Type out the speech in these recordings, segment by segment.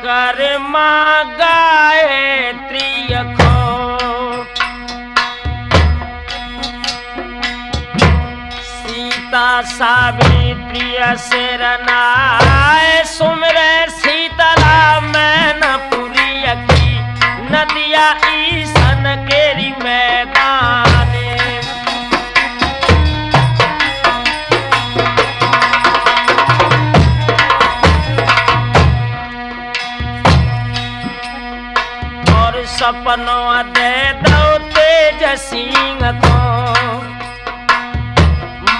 कर माँ गायत्री को सीता सावित्री शरणाए सुमरे शीतला मैनपुरी की नदिया ईसन केरी मैदाने और सपनों दे दो तेज सिंह को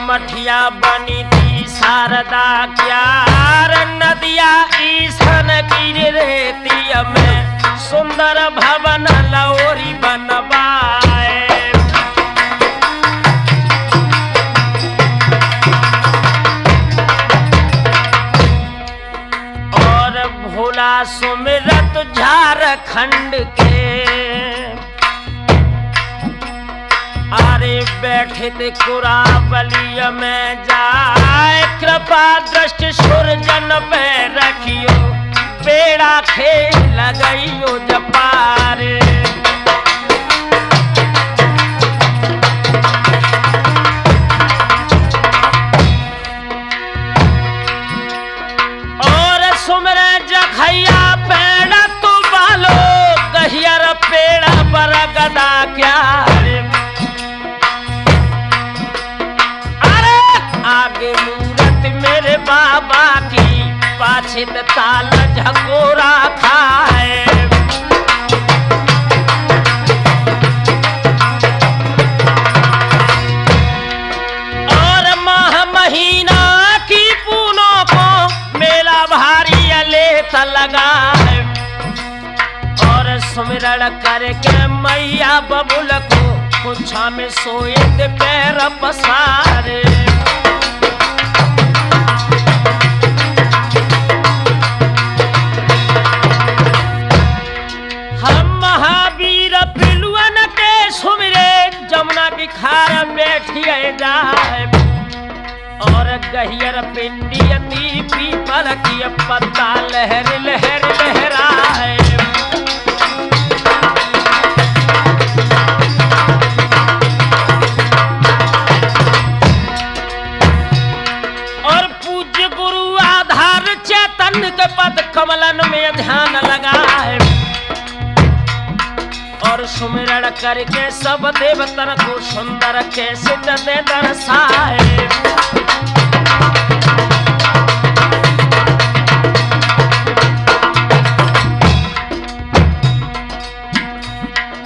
मठिया बनी थी शारदा क्यार नदिया ईसन की रेती में सुंदर भवन लौरी बनवाए और भोला सुमिरत झारखंड के अरे बैठे थे कुरावली में जाए कृपा दृष्टि सुरजन पे रखियो बेड़ा खेल गईयो जपारे और सुमरे जखैया पेड़ा तू बालो कहियर पेड़ा पर गदा क्या आगे मूरत मेरे बाबा की पाछे ताल झकोरा खाए और माह महीना की पूनों को मेला भारी लेत लगाए और सुमिरण करके मैया बबुल को कुछा में सोए पैर पसारे जमुना बिखार बैठिए जाए और गहियर पिंडियती पीपल की पत्ता लहर लहर लहराए और पूज्य गुरु आधार चैतन्य के पद कमलन में ध्यान लगाए और सुमिरण करके सब देवतन को सुंदर कैसे दे दर्शाए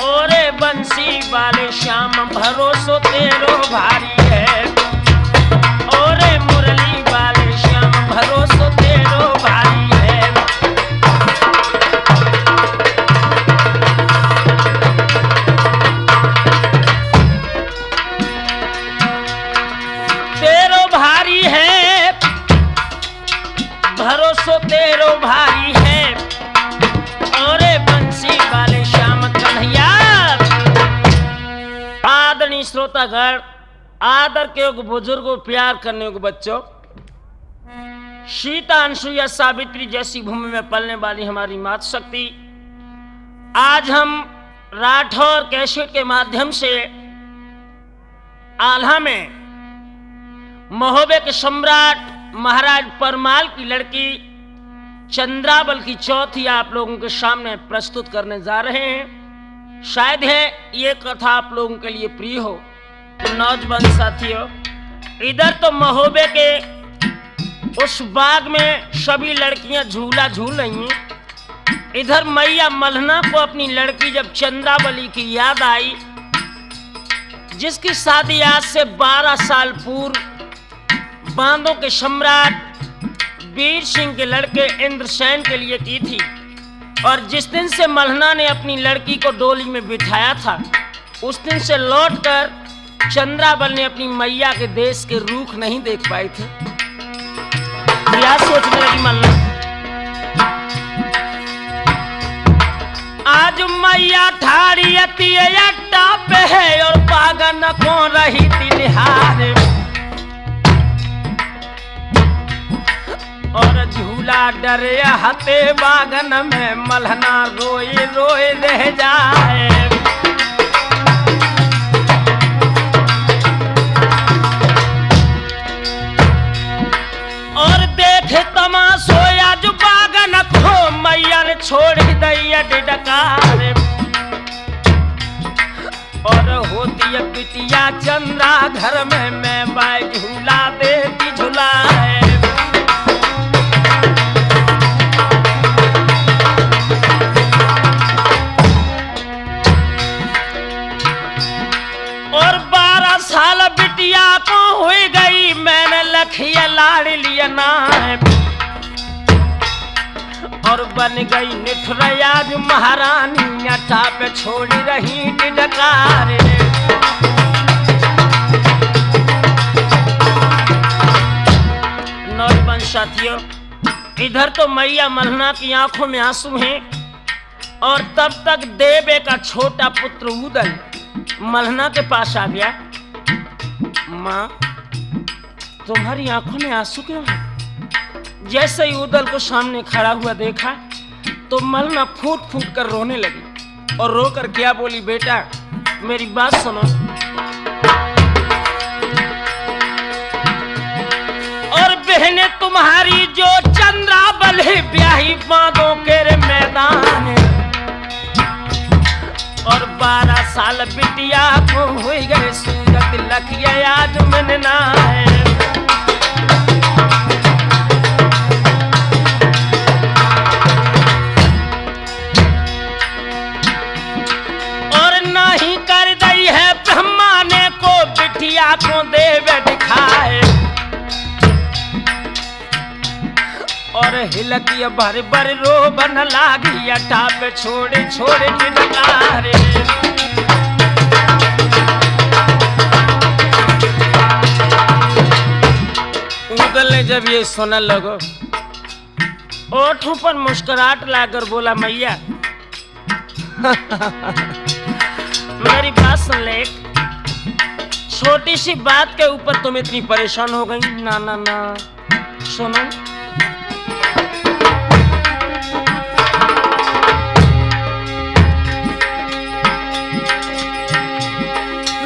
ओरे बंसी वाले श्याम भरोसो तेरो भारी है ओरे मुरली वाले श्याम भरोसो तेरो भारी है भरोसो तेरो भारी है और बंसी वाले श्याम कन्हैया। आदरणीय श्रोतागण, आदर के योग बुजुर्गों, प्यार करने योग बच्चों, सीता अनसुईया सावित्री जैसी भूमि में पलने वाली हमारी मातृ शक्ति, आज हम राठौर कैसेट के माध्यम से आल्हा में महोबे के सम्राट महाराज परमाल की लड़की चंद्रावल की चौथी आप लोगों के सामने प्रस्तुत करने जा रहे हैं। शायद है ये कथा आप लोगों के लिए प्रिय हो। तो नौजवान साथियों, इधर तो महोबे के उस बाग में सभी लड़कियां झूला झूल रही हैं, इधर मैया मल्हना को अपनी लड़की जब चंद्रावली की याद आई, जिसकी शादी आज से 12 साल पूर्व बांदों के सम्राट वीर सिंह के लड़के इंद्रसेन के लिए की थी, और जिस दिन से मल्हना ने अपनी लड़की को डोली में बिठाया था, उस दिन से लौटकर चंद्रावल ने अपनी मैया के देश के रूख नहीं देख पाए थे। क्या सोचने लगी मल्हना, आज मैया ठाड़ी अति अट्टा पे है और पागन को रही थी निहार, और झूला डरे हते बागन में मल्हना रोए रोए रह जाए। और देखे तमाशो आज बागन को मैया ने छोड़ दैया डिडकार। और होती है बिटिया चंद्रा घर में मैं बाई झूला देती झूलाए। और 12 साल बिटिया को हुई गई मैंने लखिया लाड़ लिया नाम। और बन गई निठुरयाज महारानी अटा पे छोड़ी रही डिडकार। नौजवान साथियों, इधर तो मैया मल्हना की आंखों में आंसू हैं और तब तक देवे का छोटा पुत्र उदल मल्हना के पास आ गया। माँ, तुम्हारी आंखों में आंसू क्यों है? जैसे ही उदल को सामने खड़ा हुआ देखा तो मल्हना फूट फूट कर रोने लगी और रोकर क्या बोली, बेटा मेरी बात सुनो। और बहने तुम्हारी जो चंद्राबल है ब्याही बांधों के मैदान। और 12 साल बिटिया को हुई गए सूरत लखिया आज मनना है। और नहीं कर दी है ब्रह्मा ने को बिटिया को देवे दिखाए। और हिलती भर भर रो बन लागी अटा पे छोड़े छोड़े डिडकारे। उदल ने जब ये सुनने लगो ओठों पर मुस्कुराहट लाकर बोला, मैया मेरी बात सुन ले। छोटी सी बात के ऊपर तुम इतनी परेशान हो गई। ना ना ना, सुनो।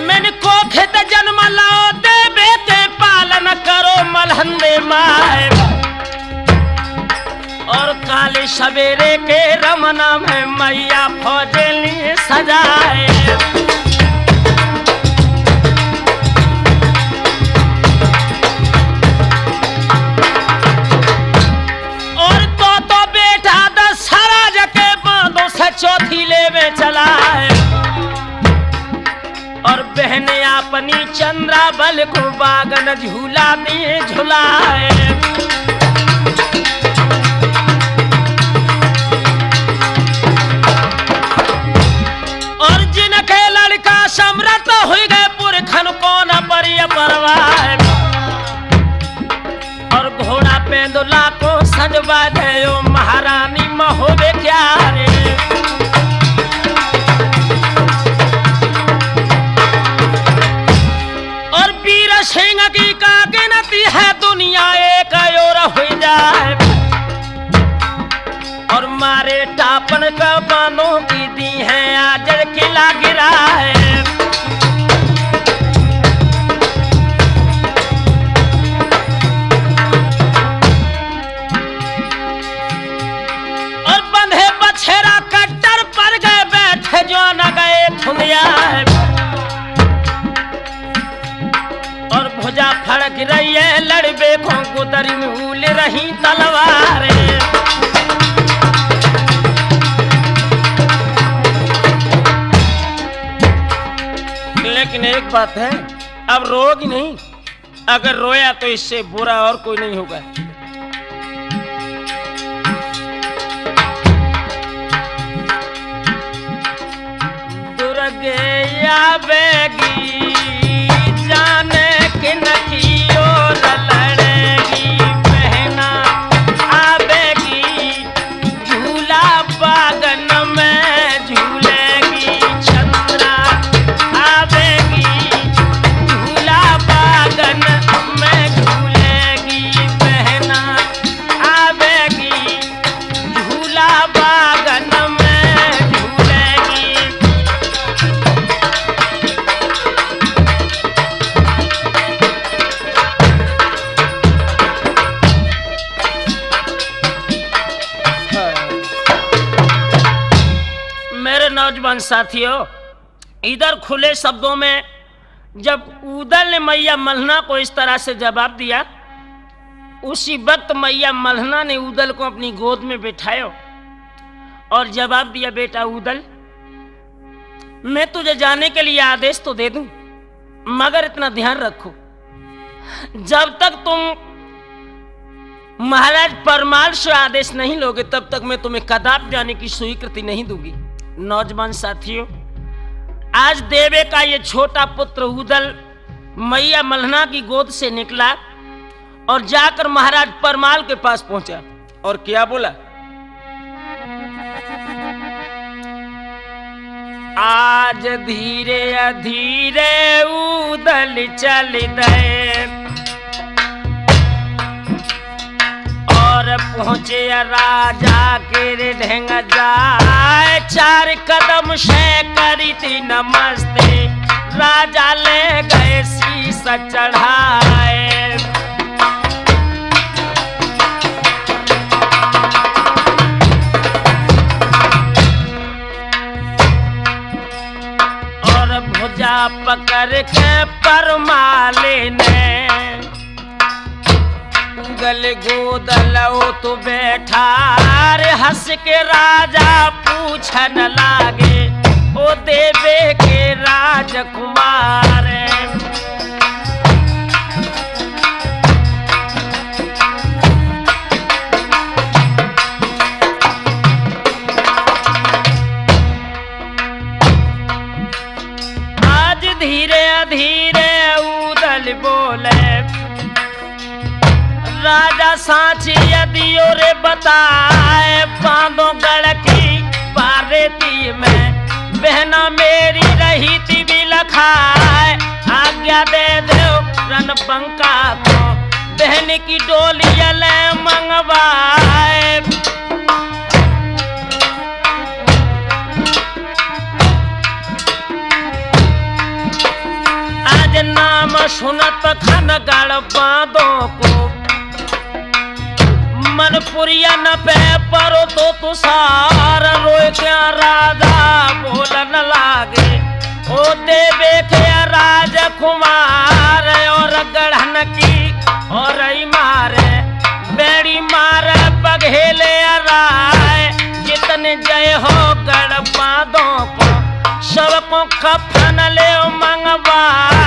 मैंने कोखे जन्म लाओ देवे ते पालन करो मलहंदे माए। और काले सवेरे के रमना में मैया फौजे लिए सजाए। और तो बेटा दशहरा के बांधों से चौथी ले में चला है। और बहने अपनी चंद्राबल को बागन झूला दिए झुलाए। और जिनके लड़का समृत हुई गए पुरखन को न परिय परवाह। और घोड़ा पेंदुला को सजवा दे महारानी महोबे क्या रे। और वीर सिंह की का गिनती है दुनिया एक और हो जाए। और मारे टापन का बानों की दी है आजर किला गिरा है। और बंधे बछेरा कट्टर पर गए बैठे जो न गए थुनिया। और भुजा फड़क रही है लड़बे को गुदरी भूल रही तलवारें। लेकिन एक बात है, अब रोगी नहीं। अगर रोया तो इससे बुरा और कोई नहीं होगा। दुर्गे आवेगी जाने कि नखियो लड़ेगी। बहना आवेगी झूला बागन में झूलेगी। चंद्रा आवेगी झूला बागन में झूलेगी। बहना नौजवान साथियों, इधर खुले शब्दों में जब उदल ने मैया मल्हना को इस तरह से जवाब दिया, उसी वक्त मैया मल्हना ने उदल को अपनी गोद में बिठाया और जवाब दिया, बेटा उदल, मैं तुझे जाने के लिए आदेश तो दे दूं, मगर इतना ध्यान रखो, जब तक तुम महाराज परमाल से आदेश नहीं लोगे तब तक मैं तुम्हें कदाप जाने की स्वीकृति नहीं दूंगी। नौजवान साथियों, आज देवे का ये छोटा पुत्र उदल मैया मल्हना की गोद से निकला और जाकर महाराज परमाल के पास पहुंचा और क्या बोला, आज धीरे धीरे उदल चल दे और पहुंचे राजा के ढेंग जाए, 4 कदम से करी थी नमस्ते, राजा ले गए शीश चढ़ाए। और भुजा पकड़ के परमाले ने उदल गोदल तो बैठा रे, हंस के राजा पूछन लागे, ओ देवे के राजकुमार। आज धीरे धीरे उदल बोले, राजा सांची यदि रे बताए, बांधो गढ़ की बारेती में बहना मेरी रही थी भी लखाए, आज्ञा दे दो रणबंका को बहन की डोली ले मंगवाए। आज नाम सुनत खनगढ़ बांधो को, मनपुरिया न पे परो तो तुषार, रोए क्या राजा बोलन लागे, ओ देवे के राजकुमार। और गढ़न की और मारे बेड़ी मारे बघेले राय, जितने जय हो गढ़ बांधो को, सबको कफन ले मंगवाए।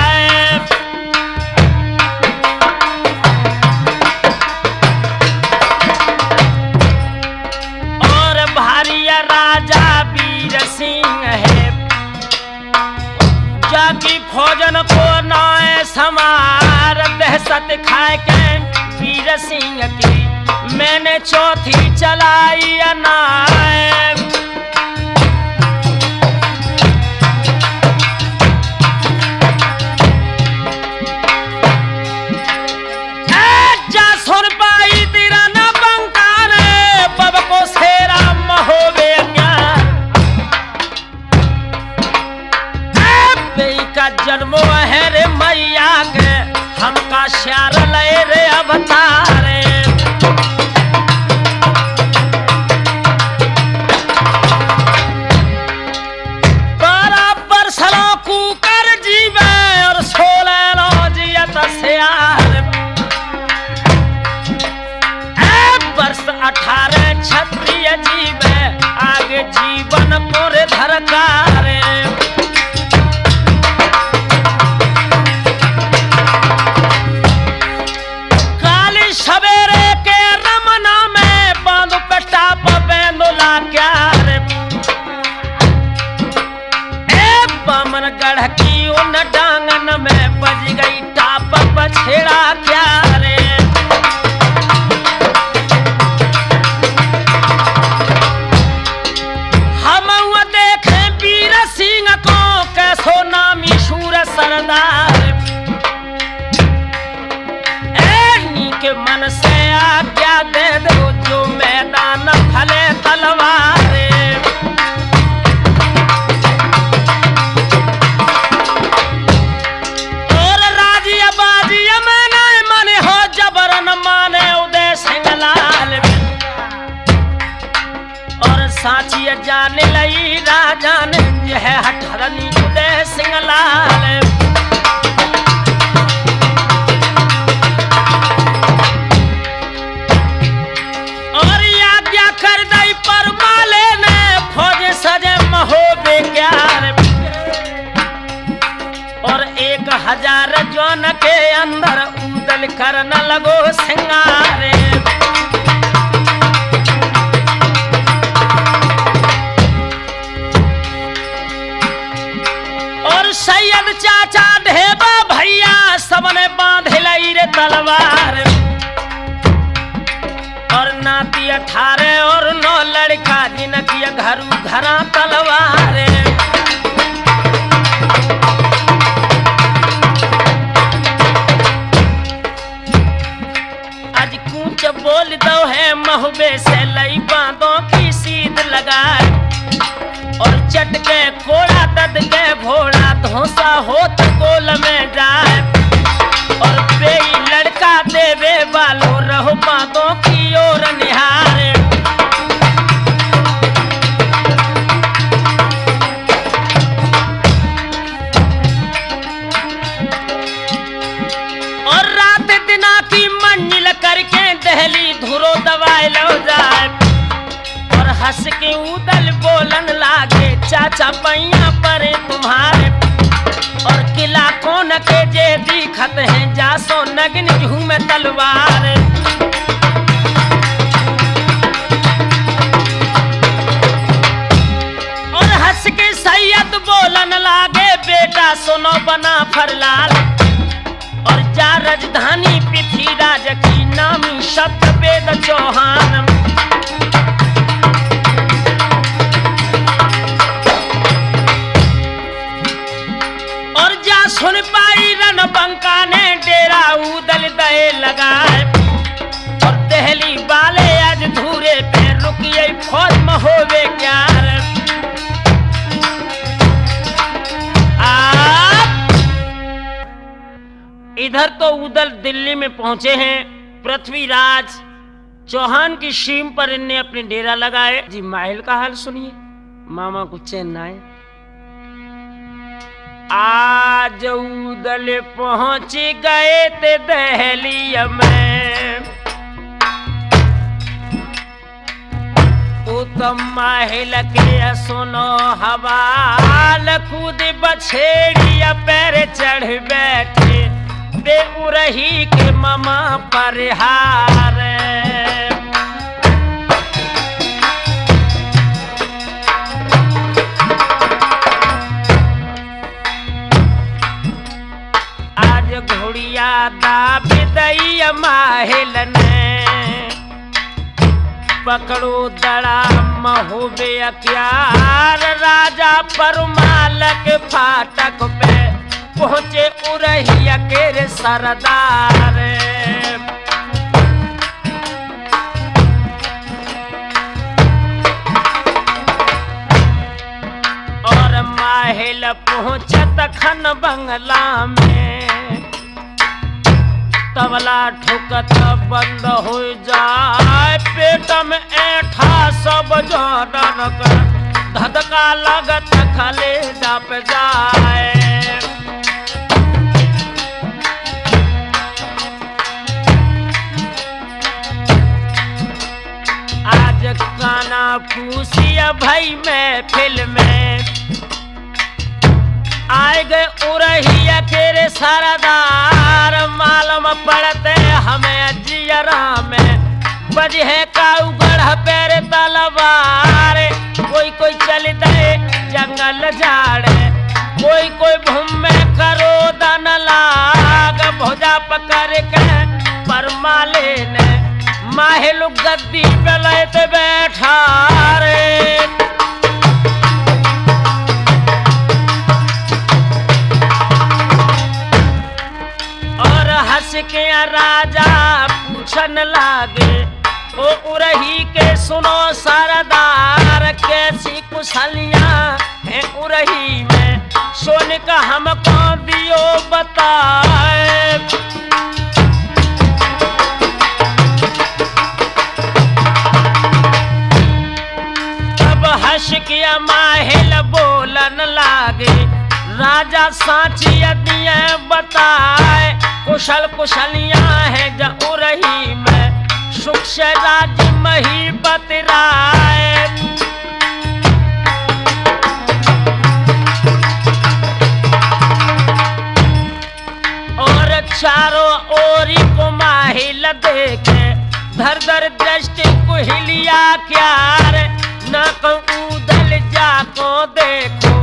राजा वीर सिंह है, जाकी फौजन को नाए समार, दहशत खाए के वीर सिंह की मैंने चौथी चलाई अनाए। जा सुन पाई तेरा न बंकार, बब को सेरा महोवे का जन्मो है रे मैया के, हमका श्यार ले रे अवतारे। बराबर सलो कुकर जीवे और 16 रोजियत श्यार, वर्ष 18 क्षत्रिय जीवे, आगे जीवन को रे धरकारे। सवेरे के रमना में बांधो पेटा बेंदोला क्या रे, बामन गढ़ की उन डांगन में बज गई टाप बछेड़ा क्या रे। हम देखे बचिया जाने लई राजन यह हठरनी उदय सिंह लाल। और आज्ञा कर दई परमाले ने फौज सजे महोबे क्यार। और 1000 जौन के अंदर उदल करन लगो सिंगारे। और सैयद चाचा ढेबा भैया सबने बांधे लई रे तलवार। और नाती 18 और 9 लड़का जिनकी घरू घरा तलवार। आज कूच बोल दो है महुबे से लई बांधों की सीध लगाए। और चटके कोड़ा दद के घोड़ा धोसा होत गोल में जाए। और बेई लड़का देवे वालो रहो बातों की ओर निहारे। और रात दिना की मंजिल करके दहली धुरो दवाए लो जाए। और हंस के उदल बोलन लागे चाचा पैया परे तुम्हारे। और किला कौन के जे दिखत हैं जासो नगन झूम तलवार। और हंस के सैयद बोलन लागे बेटा सुनो बना फरलाल। और जा राजधानी पृथ्वीराज की नामी शब्द वेद चौहान। और जा सुन पाई रणबंका ने डेरा उदल दे लगाए। और दहली वाले आज धूरे पे रुकिए फौज महोबे क्यार। इधर तो उदल दिल्ली में पहुंचे हैं। पृथ्वीराज चौहान की सीम पर इनने अपने डेरा लगाए। जी महल का हाल सुनिए, मामा को चैन ना आए। आज उदल पहुंच गए थे दहली में। उत्तम महल के सुनो हवाल। कूद बछेड़िया पैर चढ़ बैठे दे उरही के मामा पर हार। आज घोड़िया दाब दई महल ने। पकड़ो दड़ा महोबे क्यार। राजा परमाल के फाटक पे पहुंचे उरहिया के सरदार। और महल पहुंचत खन बंगला में। तबला ठुकत बंद हो जाए। पेट में ऐठा सब जड़न कर धधका लगत खले डप जाए। आज काना पूछिया भाई महफिल में। आए गए उरहिया के सरदार। मालूम पड़ते हमें जियरा में बजे का उगड़ पैर तलवार। कोई कोई चल दे जंगल झाड़े। कोई कोई भूमे करो दन लाग। भोजा पकड़ के परमाले ने महल गद्दी पे लेते बैठा रे। और हंस के राजा पूछन लागे ओ उरही के सुनो सरदार। कैसी कुशलियां हैं उरही में सोने का हमको दियो बताए। तब हंस किया माहिल बोलन लागे, राजा साची दिए बताए, कुशल कुशलियां है जाऊ रही मैं, सुख से राज मही बतराए। और चारों ओरी को माहिल देखे, धर धर दृष्टि कुहिलिया क्या रे, न उदल जाको देखो,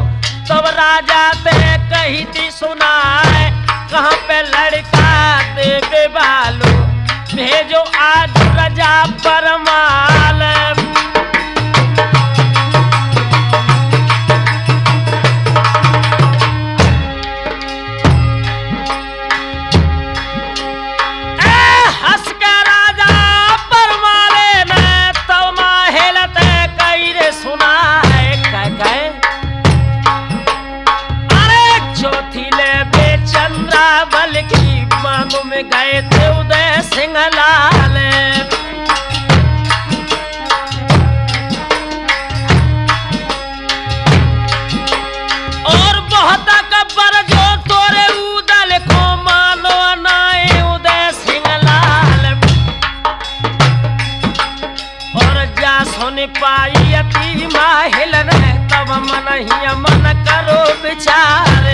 तब राजा ते कही थी सुनाए, कहाँ पे लड़का देवे बालो, भेजो आज रजा परमाल। हंस के राजा परमाले ने तो माहिल ते कही रे सुनाए, कह चौथी ले चंद्रावल की मांगों में गए थे उदय सिंह लाल। और बहुत कब्बर जो तोरे उदल को मानो नाए उदय सिंह लाल। और जा सुन पाई अति माहिल ने तब मन ही मन करो विचार।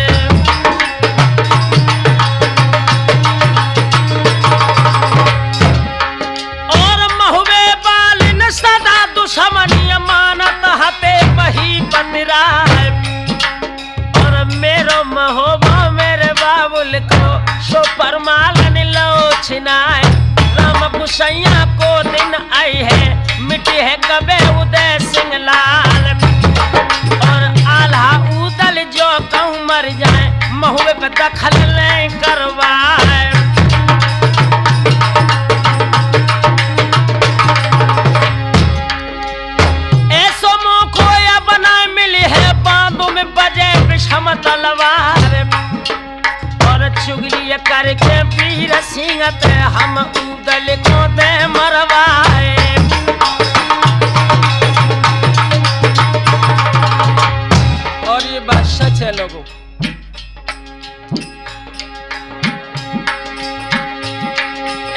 दुश्मनी मानत हते वही बतराए, और मेरो महोबा मेरे बाबुल को सो परमालन लोचनाए, राम गुसैया को दिन आई है मिटी है कबे उदय सिंह लाल। और आल्हा उदल जो कहूँ मर जाए, महुए पे दखल नहीं करवाए। तलवार और चुगली करके वीर सिंह ते हम उदल को दे मरवाए। और ये बात सच है लोगों,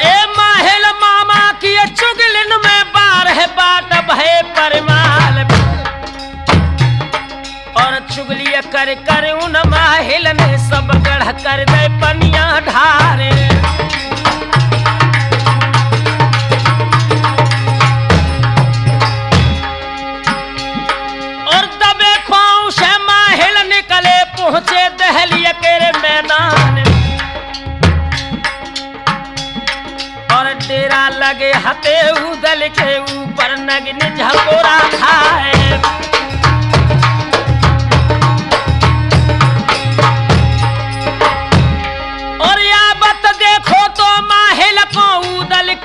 ए माहिल मामा की चुगलिन में बार है बाट भय परमाल। और चुगली कर कर उन माहिल ने सब गढ़ कर दे पनिया ढारे। और दबे ख्वाऊ से माहिल निकले पहुंचे दहलिया के मैदान। और डेरा लगे हते उदल के ऊपर नगनी झकोरा खाए।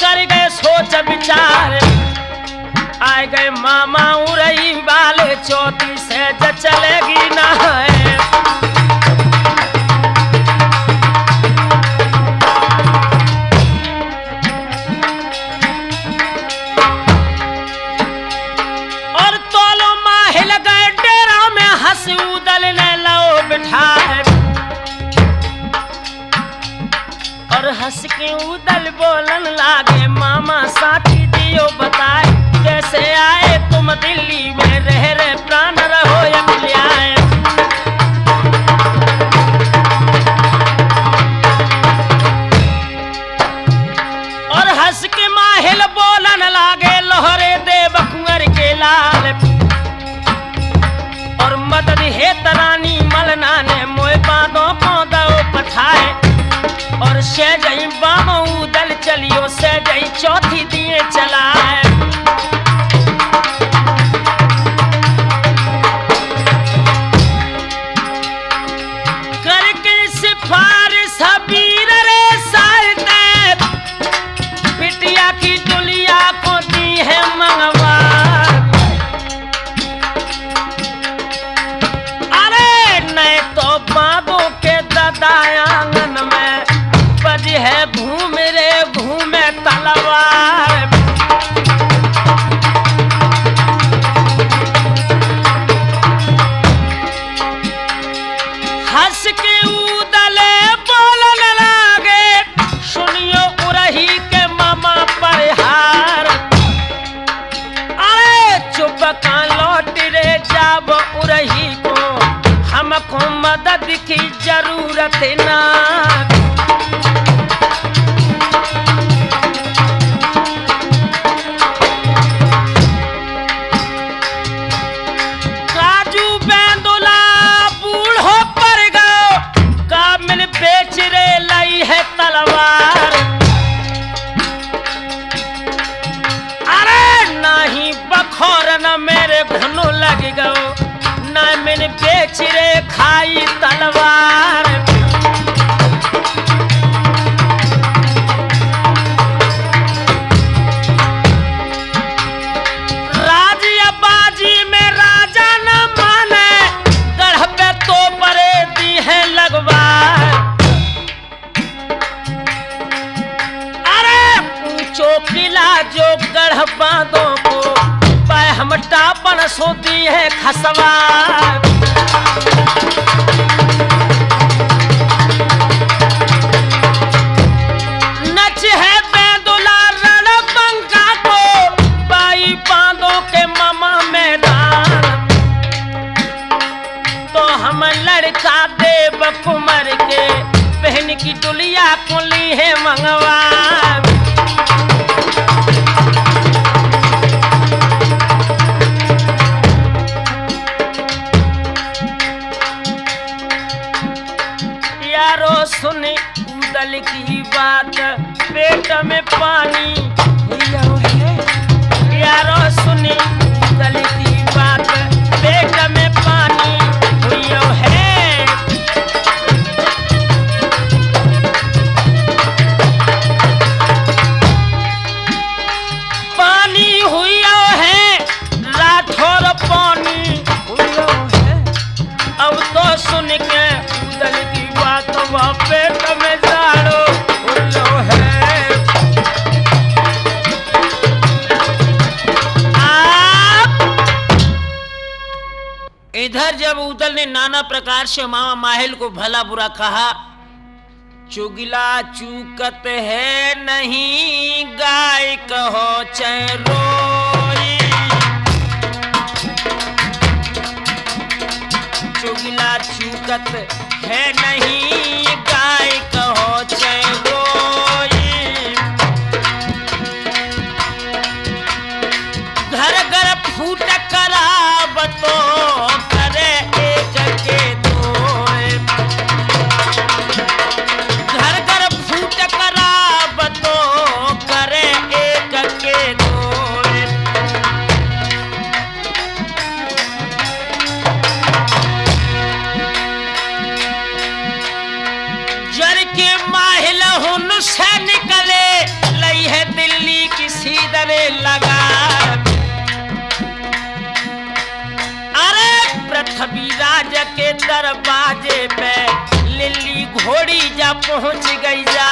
कर गए सोच विचार, आए गए मामा उरई वाले चौथी से चलेगी ना है। और तोलो माहिल गए डेरा में हंस उदल ने लो बिठाए। और हंस के उदल बोलन लागे, मामा साथी दियो बताए, कैसे आए तुम दिल्ली में रह रहे प्राण रहो अकल्याए। और हंस के माहिल बोलन लागे, लोहरे देव कुंवर के लाल। और मदद हे तरानी मलना ने मोए बादों को दो पठाए। और से जई बाबू दल चलियो से जई चौथी दिए चलाए। लौट रे जाब उरही को, हमको मदद की जरूरत ना। काजू बेंदुला बूढ़ो पर गो, कामिल बेच रे लाई है तलवार। अरे नहीं बखोर न मेरे घुनो लग गो, ना मैंने बेच रे खाई तलवार। राजिया बाजी में राजा न माने, गढ़ पे तो परे दी है लगवार। अरे ऊंचो किला जो गढ़ बांधो को, हमटा पण सोती है खसवार। नच है बेंदुला रणबंका को, बाई बांधो के मामा मैदान। तो हम लड़का देव कुमार के, बहन की डुलिया कुली है मंगवार। सुन उदल की बात, पेट में पानी है। यारो सुन उदल की बात, पेट में पानी हुई है। पानी हुई है, राठौर पानी हुई है। अब तो सुन के उदल की बात, वह पेट में जाड़ो उल्लो है। इधर जब उदल ने नाना प्रकार से मामा माहिल को भला बुरा कहा, चुगला चूकत है नहीं गाय कहो चाहे रोई। चुगला चूकत है नहीं गाय कहो चाहे रोई। घर घर फूट कराब तो करे एक के दो। घर घर फूट कराब तो करे एक के दो। जर के माहिल हुन से निकले, लई है दिल्ली की सीधरे लगा। पृथ्वी राज के दरवाजे पे लिल्ली घोड़ी जा पहुंच गई जा।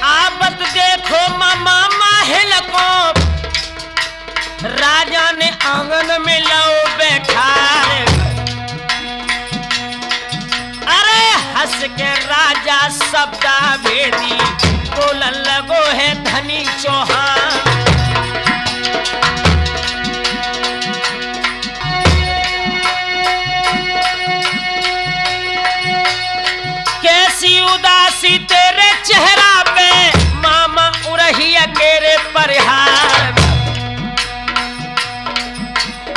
आबत देखो मामा माहिल को, राजा ने आंगन में लो बैठा। अरे हंस के राजा शब्दा भेदी, बोलन लगो है धनी चौहान। कैसी उदासी तेरे चेहरा पे, मामा उरही अकेले परिहार।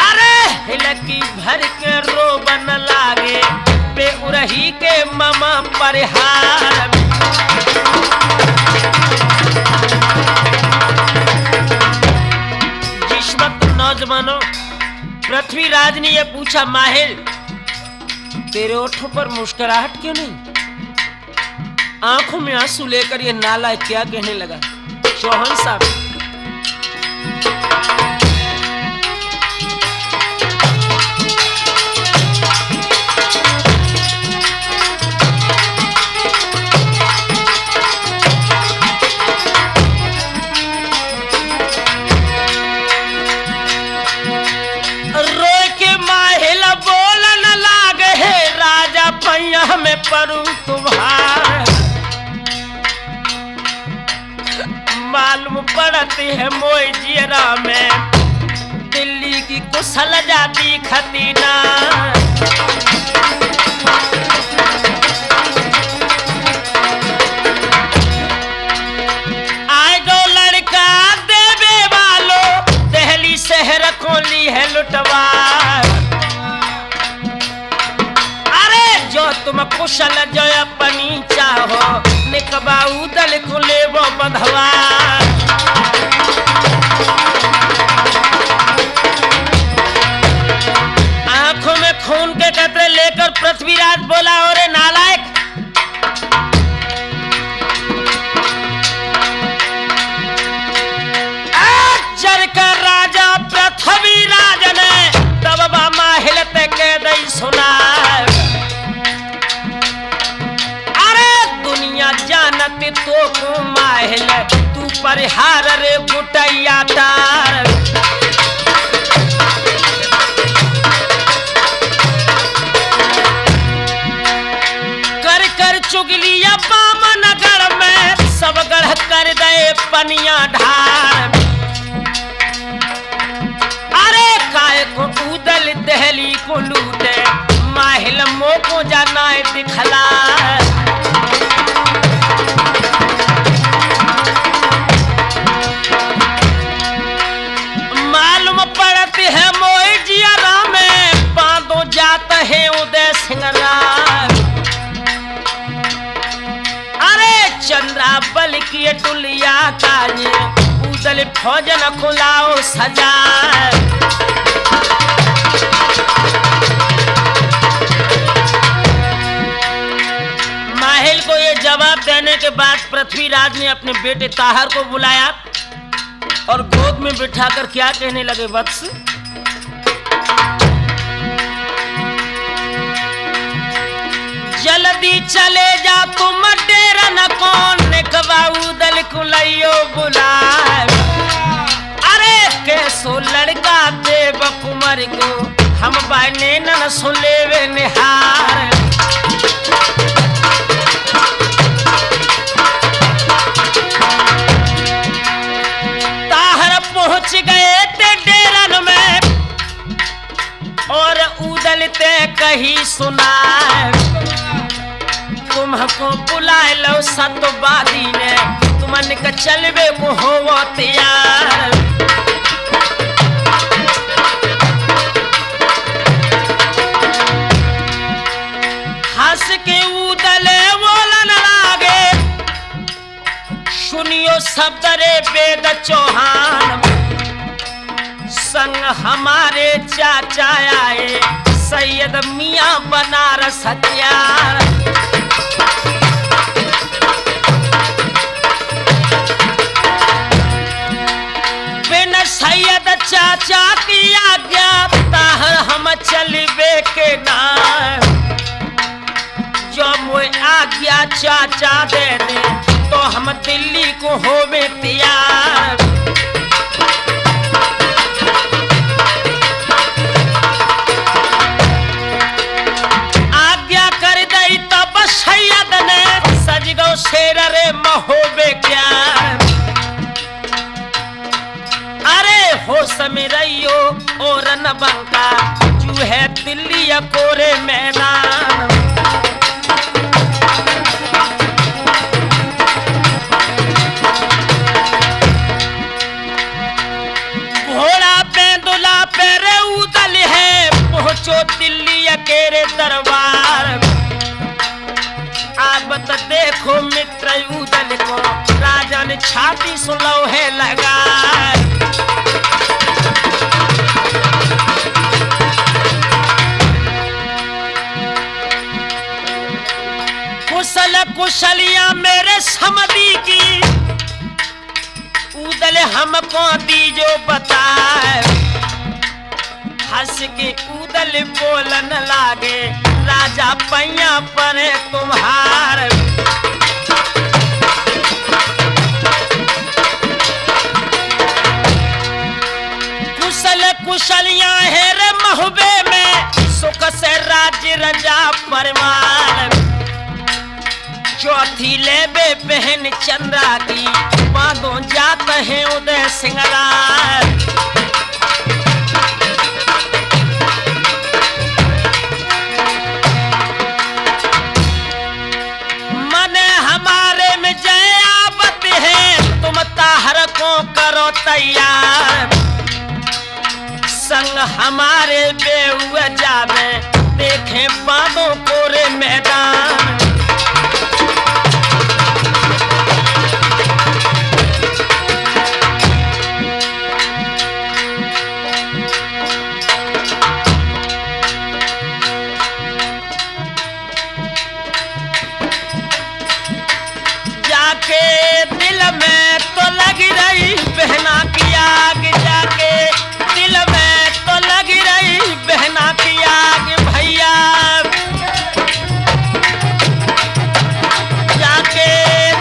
अरे हिलकी भर के रोबन लागे, पे उरही के मामा परिहार। जिस वक्त नौजवानों पृथ्वीराज ने यह पूछा, माहिल तेरे ओठों पर मुस्कुराहट क्यों नहीं? आंखों में आंसू लेकर ये नाला क्या कहने लगा? चौहान साहब, में परू तुम्हार। पड़ती है मोई जियरा में, दिल्ली की कुशल जाती खतीना। आए जो लड़का देवे वालों, दिल्ली शहर को ली है लुटवा। अरे जो तुम कुशल जो अपनी चाहो, निकबा उदल को ले वो बंधवा। आंखों में खून के कतरे लेकर पृथ्वीराज बोला, और नालायक, जर का राजा पृथ्वीराज ने तब बामा हिलते के दई सुना। जानत तो को माहिल, तू परिहार रे गुटैया तार। कर कर चुगलिया बामनगर में, सब गढ़ कर दे पनिया ढार। अरे काय को उदल दहली को लूटे, माहिल मो को जाना दिखला। पड़ती है मोई जियरा में, बांधो जात है उदय सिंगरा। अरे चंद्रा बल की टुलिया काज, उदल फौजन खुलाओ सजा। माहिल को ये जवाब देने के बाद पृथ्वीराज ने अपने बेटे ताहर को बुलाया और गोद में बिठाकर क्या कहने लगे, वत्स, जल्दी चले जा तुम डेरा न कौन, निकबाऊ दल कुलैयो बुलाए। अरे कैसो लड़का देव कुमार को, हम बाने न सुन लेवे निहार। पहुंच गए थे डेरन में, और उदलते कही सुना, तुमको बुलाए लो सतवादी ने, तुमन के चलवे को हो तैयार। हंस के उदले बोलन लागे, सुनियो शब्द रे वेद चौहान। संग हमारे चाचा आए, सैयद मियां बनारस हथियार। बिन सैयद चाचा की आज्ञा, ताहर हम चलबे के नाम। जो मोए आज्ञा चाचा दे दे, तो हम दिल्ली को होवे तैयार। आज्ञा कर दई तब सैयद ने, सज गो शेर रे महोबे क्या। अरे होश में रहियो और न बंका, जू है दिल्ली कोरे मैदान। पहुंचो दिल्ली अकेरे दरबार। अब तो देखो मित्र उदल को, राजा ने छाती सुलौहे लगा। कुशल कुशलियां मेरे समधी की, उदल हमको दीजो बताए। हंस के उदल बोलन लागे, राजा पैया पर तुम्हार। कुशल कुशलियां है रे महुबे में, सुख से राज्य रजा परमार। चौथी लेबे बहन चंद्रा की, बांधो जात हैं उदय सिंह राय। मन हमारे में जय आवत है, तुम ताहर को करो तैयार। संग हमारे बेहुआ जावे, देखें बांधों कोरे मैदान। जाके दिल में तो लगी रही बहना की आग, जाके दिल में तो लगी रही बहना की आग भैया। जाके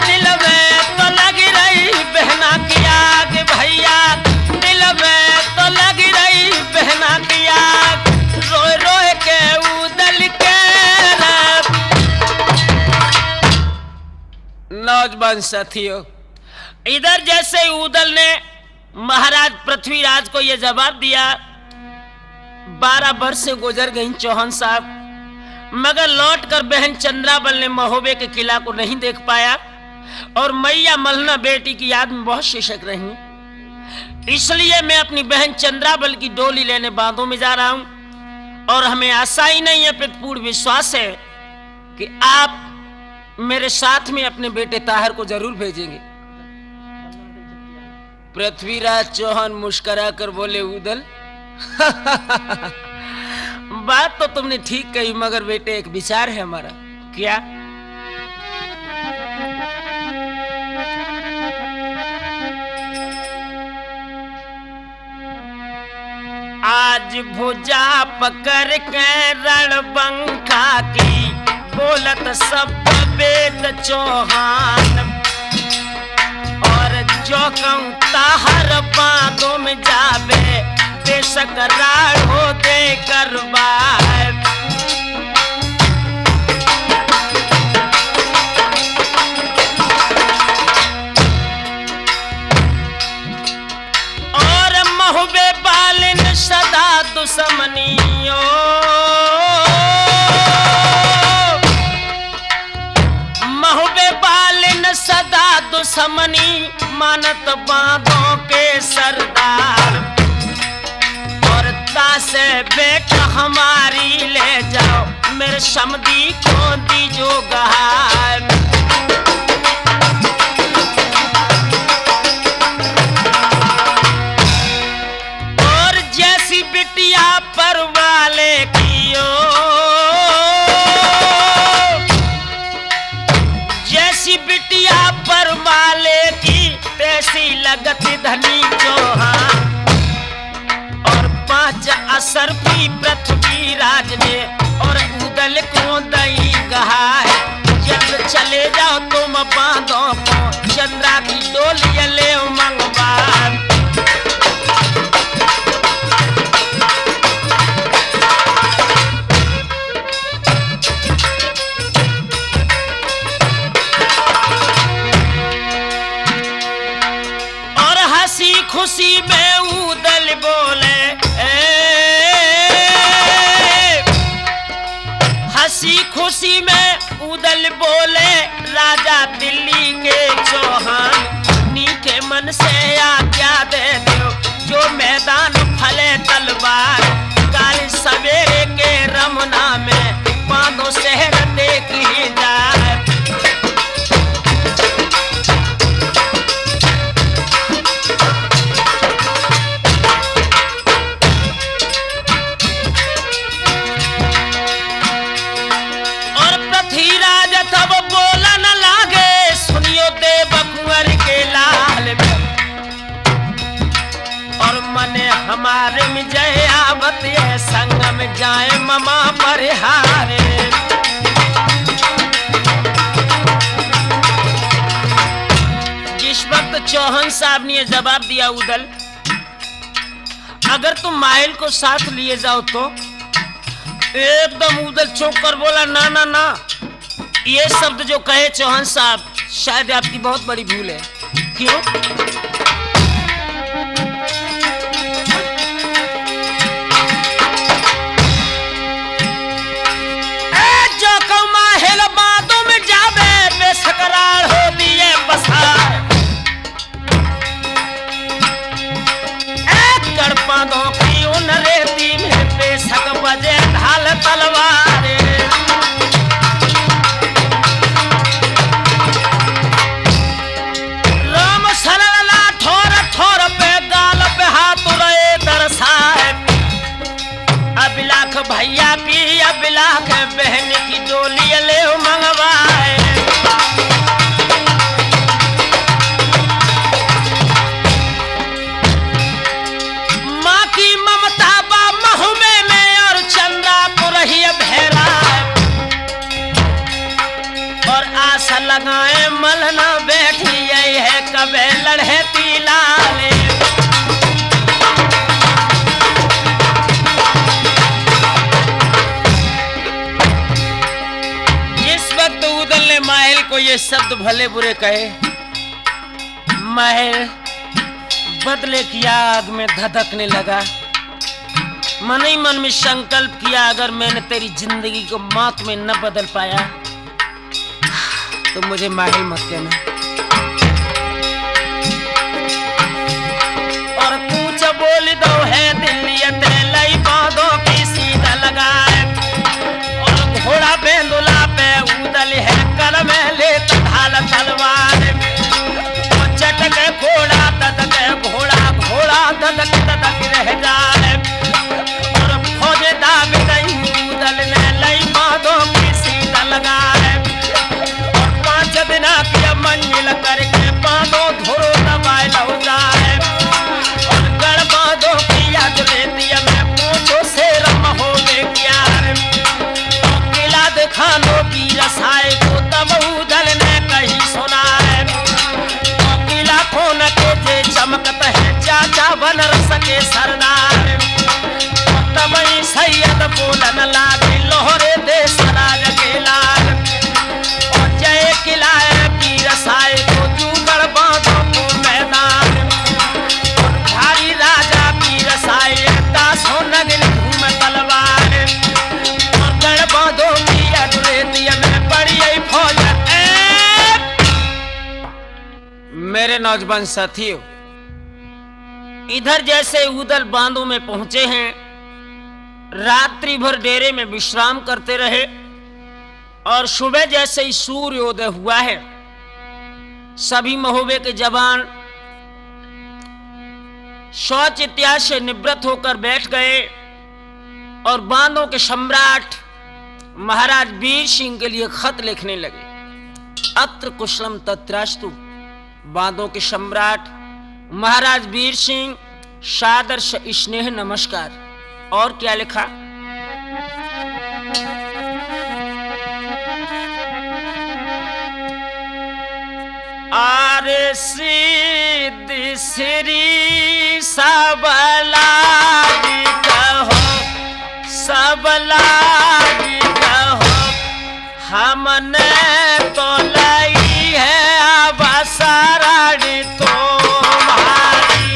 दिल में तो लगी रही बहना की आग भैया, दिल में तो लगी रही बहना की आग। रोए रोए के उदल के नौजवान साथियों, इधर जैसे उदल ने महाराज पृथ्वीराज को यह जवाब दिया, 12 वर्ष से गुजर गई चौहान साहब, मगर लौटकर बहन चंद्राबल ने महोबे के किला को नहीं देख पाया और मैया मलना बेटी की याद में बहुत शिशक रही। इसलिए मैं अपनी बहन चंद्राबल की डोली लेने बांधों में जा रहा हूं और हमें आशा ही नहीं है, पूर्ण विश्वास है कि आप मेरे साथ में अपने बेटे ताहर को जरूर भेजेंगे। पृथ्वीराज चौहान मुस्कुरा कर बोले, उदल बात तो तुमने ठीक कही, मगर बेटे एक विचार है हमारा। क्या? आज भुजा पकड़ के रणबंका की बोलत सब वेद चौहान, और जो कहूं ताहर बातों में जावे, बेशक राढ़ो दे करवाए। और महुबे बालिन सदा दुश्मनियों, महुबे बालिन सदा दुश्मनी, मानत बांधों के सरदार। और तासे बेटा हमारी ले जाओ, मेरे समधी को दीजो गहार। और जैसी बिटिया पर वाले कियो, जैसी बिटिया पर वाले की, तैसी लगत धनी चौहान। और 5 असर की पृथ्वीराज ने, और उदल को दई गहा है। जल्द चले जाओ तुम बांधों को, चंद्रा की डोली ले मंगवार। खुशी में उदल बोले, हंसी खुशी में उदल बोले, राजा दिल्ली के चौहान। नीके मन से आज्ञा दे दो, जो मैदान फले तलवार। काल सवेरे के रमना में, बांधो शहर देख ही जाए। हमारे में जय आवत है, संग में जाए ममा परिहारे। जिस वक्त चौहान साहब ने जवाब दिया, उदल अगर तुम माहिल को साथ लिए जाओ तो, एकदम उदल चौंक कर बोला, ना ना ना, ये शब्द जो कहे चौहान साहब, शायद आपकी बहुत बड़ी भूल है। क्यों? भैया की अबिला के बहन की डोली ले मंगवाए। माँ की ममता बा महुमे में और चंद्रा को रही भेरा, और आशा लगाए मलना बैठी यही है कबे लड़े तिलाले। महल को ये शब्द भले बुरे कहे, महल बदले की आग में धधकने लगा। मन ही मन में संकल्प किया, अगर मैंने तेरी जिंदगी को मौत में न बदल पाया तो मुझे महल मत कहना। और कुछ बोल दो है दिल्लीत लई बांधो की सीधा लगाए, और घोड़ा बेंदुला पे उदल है कल में ले ढाल तलवार। चटक घोड़ा तदक घोड़ा घोड़ा तदक तदक रह जाए, और फौजे दाब गई उदल ने लई बांधो की सीधा लगाए। और 5 दिन की मंजिल करके बांधो धोरो दबाए लौ जाए, और गढ़ बांधो की याद लेती में पूछो से रम हो ले क्या। किला दिखानो की रसाए को तब उदल ने कही सुना है, किला खोन के जे चमकत है चाचा बन सके सरदार। तब ही सैयद बोलन लागे लोहरे देश राज के लाल, और जय किला की रसाए को जुगड़ बांधो को मैदान। और भारी राजा की रसाए दासो नगरी घूम तलवार, और गढ़ बांधो की अटरेती में पड़ी फौज। मेरे नौजवान साथियों, इधर जैसे उदल बांधों में पहुंचे हैं, रात्रि भर डेरे में विश्राम करते रहे, और सुबह जैसे ही सूर्योदय हुआ है, सभी महोबे के जवान शौच इत्यादि से निवृत्त होकर बैठ गए, और बांधों के सम्राट महाराज वीर सिंह के लिए खत लिखने लगे। अत्र कुशलम तत्रास्तु। बांधों के सम्राट महाराज वीर सिंह सादर स्नेह नमस्कार। और क्या लिखा? आरे सिद्धि श्री सबला कहो, सबला कहो, हमने तो लाई है अवसराणी तुम्हारी।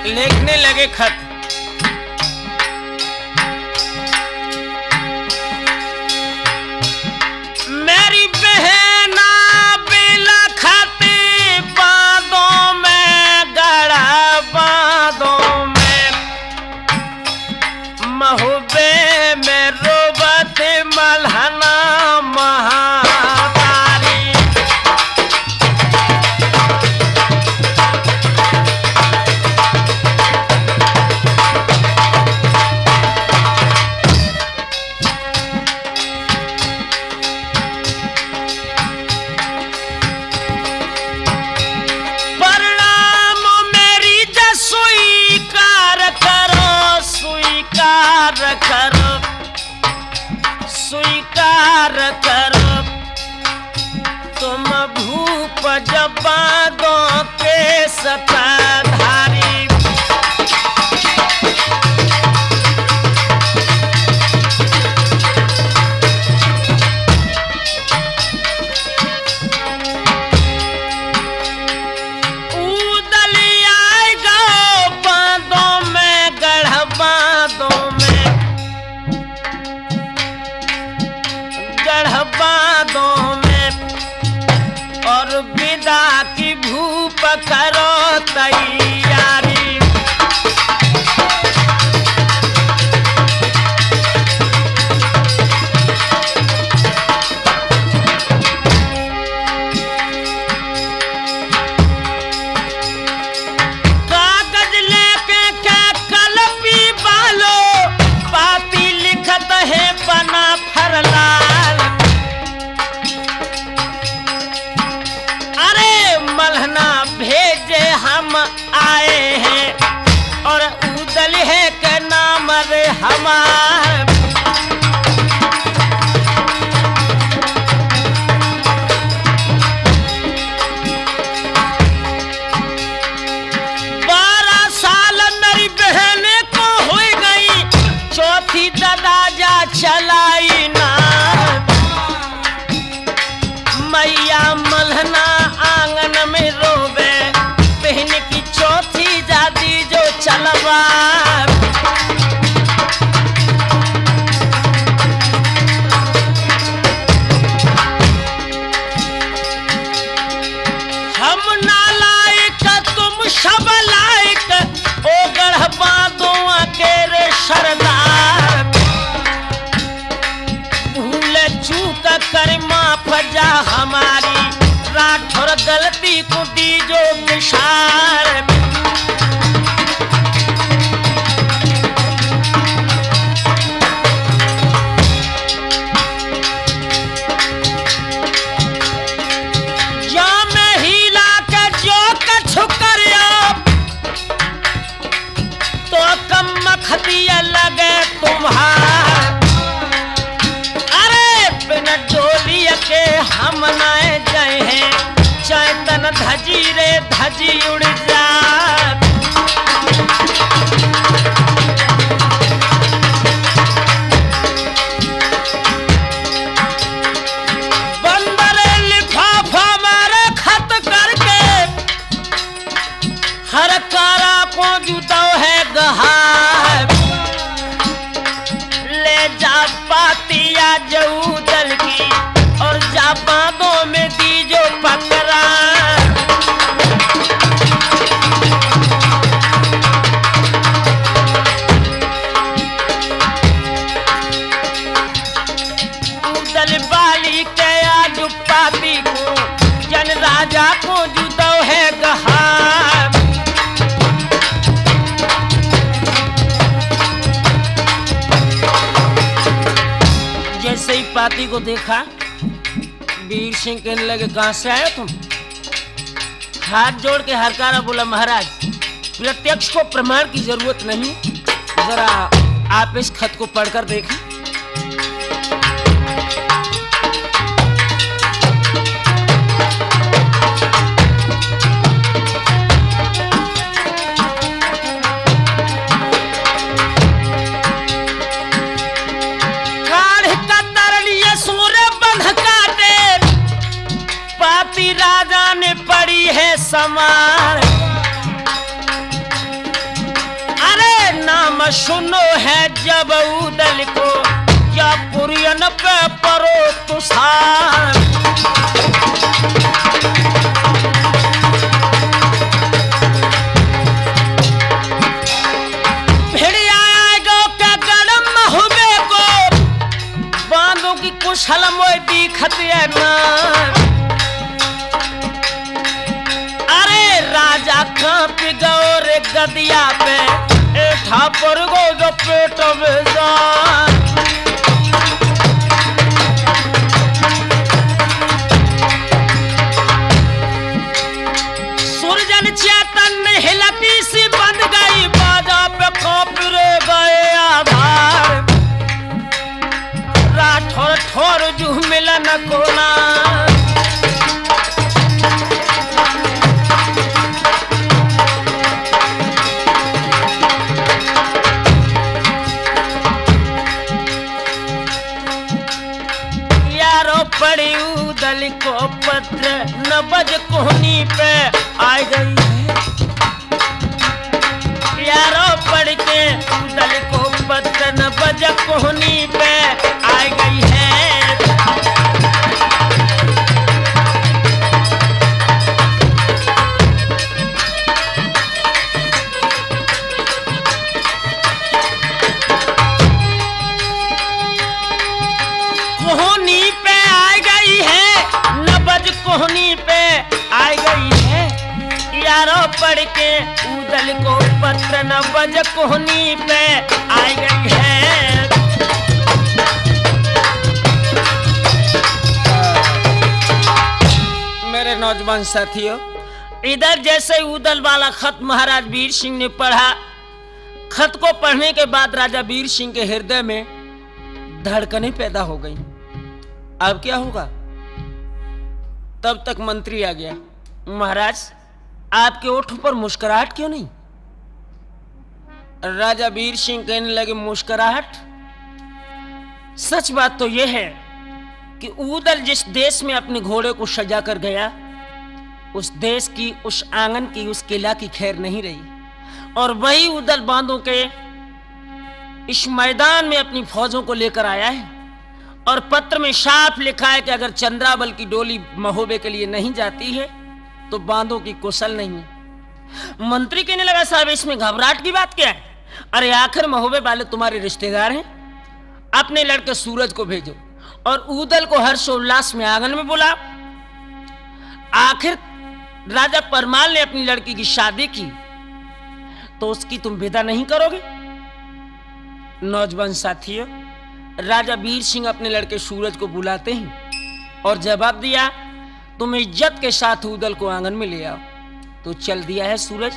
लिखने लगे खत। मेरी बहना बिलखती बांधों में, गढ़ा बांधों में, महुबे में रोबत मलहना महातारी। स्वीकार करो, तुम भूप जबादों के सताधारी। की भूप करो तैयारी। जवाब। हम नालायक तुम सब लायक, ओ गढ़ बांधुआ के रे सरदार। भूल चूक कर माफ जा हमारी, राठौर गलती को दीजो विशाल। जा मैं हिला के जो कछु करियो, तो कम मखदिया लगे तुम्हार। अरे बिन डोली के हम नाए गए हैं, चैतन धजी रे धजी उड़ जात। बंदर लिफाफा मारे खत करके, हर कारा को जुटो है गहार। ले जा पातिया जऊ दल की, और जा बांधों में दीजो पकड़ा। उदल बाली के आज पाती को, जन राजा को जुदो है गहार। जैसे ही पाती को देखा, वीर सिंह कहने लगे कहां से आए तुम? हाथ जोड़ के हरकारा बोला महाराज, प्रत्यक्ष को प्रमाण की जरूरत नहीं, जरा आप इस खत को पढ़कर देखें। पाती राजा ने पड़ी है समान। अरे नाम सुनो है जब उदल को, क्या पुरियन पे परो तुषार। भिड़िया आएगो का गरम महुबे को, बांधों की कुशल मोय दिखत है ना। राजा कांप गो रे गदिया पे, एठा पर गो जो पेट में जान। सूरजन चेतन हिलती सी बंद गई, बाजा पे कांप रे गए आधार। राठौर ठोर जू मिलन कोना, पड़ी उदल को पत्र नबज कोहनी पे आ गई है। यारो पढ़ के उदल को पत्र नबज कोहनी पे आ गई है। कोहनी पे आ गई है, नबज कोहनी पे आ गई है। यारो पढ़ के उदल को पत्र नबज कोहनी पे आ गई है। मेरे नौजवान साथियों, इधर जैसे उदल वाला खत महाराज वीर सिंह ने पढ़ा, खत को पढ़ने के बाद राजा वीर सिंह के हृदय में धड़कनें पैदा हो गई। अब क्या होगा? तब तक मंत्री आ गया। महाराज, आपके ओठों पर मुस्कुराहट क्यों नहीं? राजा वीर सिंह कहने लगे, मुस्कुराहट? सच बात तो यह है कि उदल जिस देश में अपने घोड़े को सजा कर गया, उस देश की, उस आंगन की, उस किला की खैर नहीं रही। और वही उदल बांधों के इस मैदान में अपनी फौजों को लेकर आया है। और पत्र में साफ लिखा है कि अगर चंद्राबल की डोली महोबे के लिए नहीं जाती है तो बांधों की कुशल नहीं है। मंत्री कहने लगा, साहब इसमें घबराहट की बात क्या है? अरे आखिर महोबे वाले तुम्हारे रिश्तेदार हैं, अपने लड़के सूरज को भेजो और उदल को हर्षोल्लास में आंगन में बुलाओ। आखिर राजा परमाल ने अपनी लड़की की शादी की तो उसकी तुम विदा नहीं करोगे? नौजवान साथियों, राजा वीर सिंह अपने लड़के सूरज को बुलाते हैं और जवाब दिया, तुम इज्जत के साथ उदल को आंगन में ले आओ। तो चल दिया है सूरज।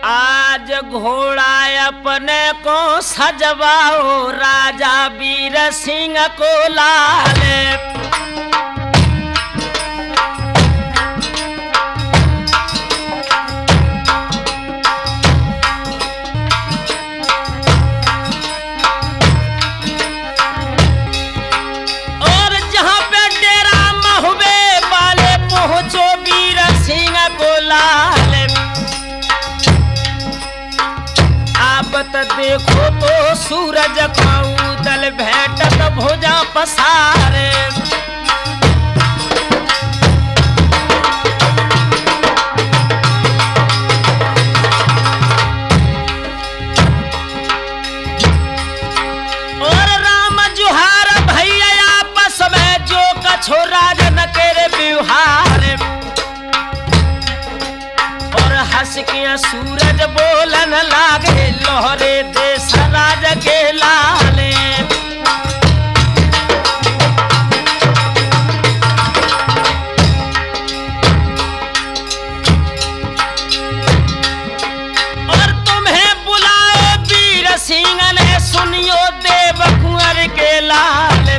आज घोड़ा अपने को सजवाओ, राजा वीर सिंह को लाले। और जहां पे डेरा महोबे वाले पहुंचो वीर सिंह को लाले। आप देखो तो सूरज का उदल भेटत भुजा पसारे। और राम जुहार भैया आपस में जो कछो राजन के व्यवहार। और हंस के सूरज बोलन लागे, लोहरे देश राज के लाले। और तुम्हें बुलाओ वीर सिंह ने, सुनियो देव कुंवर के लाल।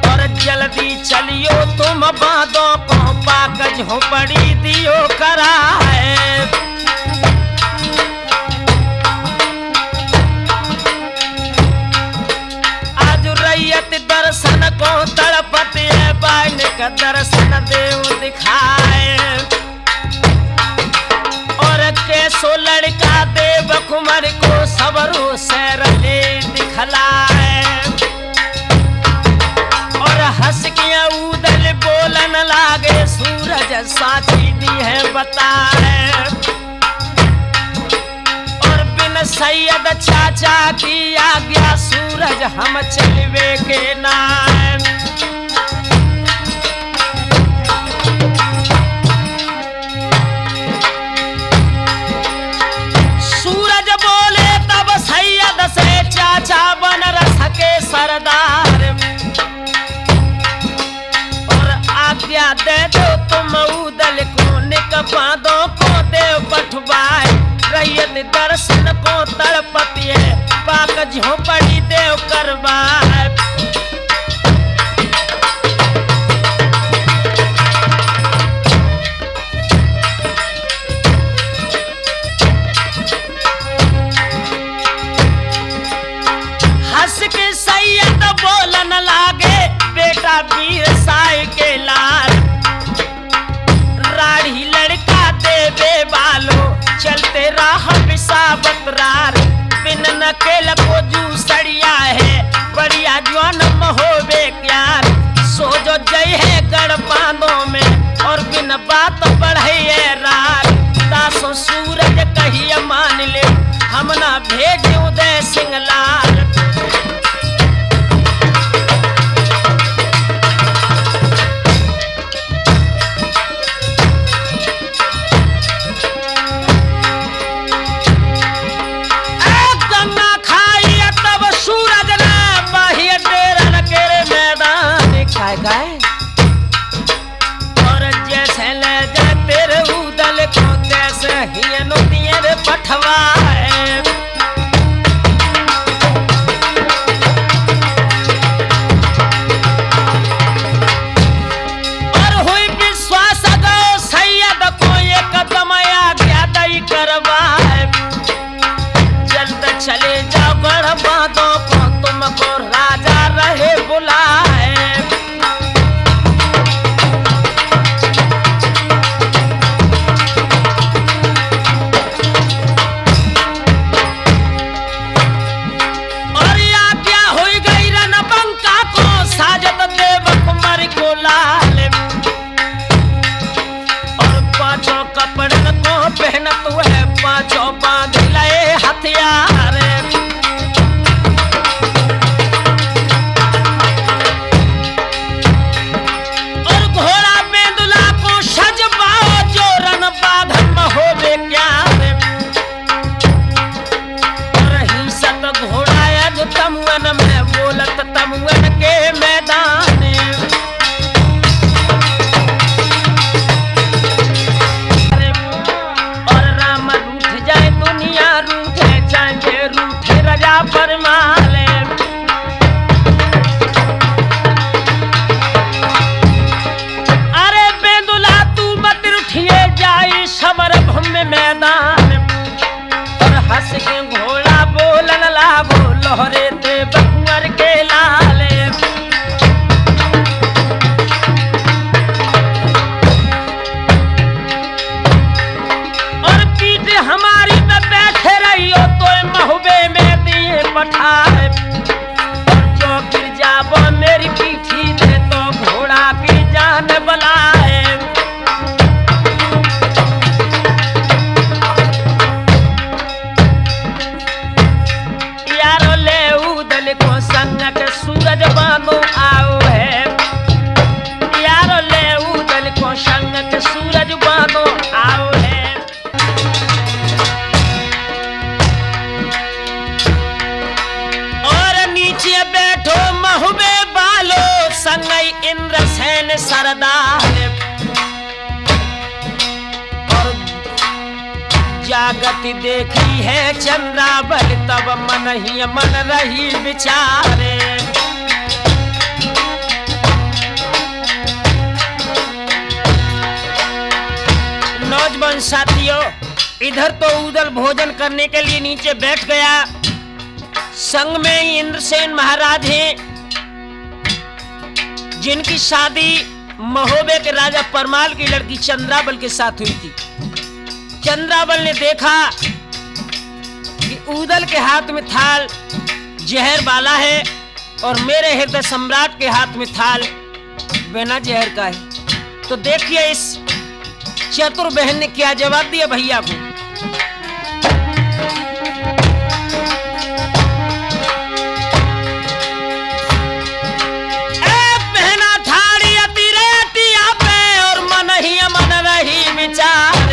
और जल्दी चलियो तुम बांधो को, पाकज झोपड़ी दियो कराए। आज रैयत दर्शन को तड़पत है, बाइन का दर्शन देव दिखाए। और कैसो लड़का देव कुमार को सबरो सैर ले दिखलाए। और हंस के उदल बोलन लागे, सूरज साची दी है बताए। और बिन सैयद चाचा की आज्ञा, सूरज हम चलवे के नाम। सूरज बोले तब सैयद से, चाचा बन रस के सरदार। आज्ञा दे दो तुम उदल को, निक बांधो को देव पठवाए। रैयत दर्शन को तड़पती है, पाक झोपड़ी देव करवाए। हंस के सैयद बोलन लागे, बेटा वीर साई के लाल। राढ़ी लड़का देवे बालो, चलते राह बिसावत रार। बिन नकेल को जू सड़िया है, बढ़िया जवान महोबे प्यार। सो जो जय है गढ़ बांधों में, और बिन बात बढ़े रार। दासो सूरज कहिए मान ले, हम ना भेज उदय सिंह लाल। और जैसे ले जा तेरे उदल को, तैसे ही पठवाए। गई इंद्रसेन सरदार, और जागत देखी है चंद्राबल, तब मन ही मन रही विचारे। नौजवान साथियों, इधर तो उदल भोजन करने के लिए नीचे बैठ गया, संग में ही इंद्रसेन महाराज हैं जिनकी शादी महोबे के राजा परमाल की लड़की चंद्राबल के साथ हुई थी। चंद्राबल ने देखा कि उदल के हाथ में थाल जहर वाला है और मेरे हृदय सम्राट के हाथ में थाल बिना जहर का है। तो देखिए इस चतुर बहन ने क्या जवाब दिया भैया को। पहना थाड़ी अति रेतिया पे और मन ही मन रही विचार,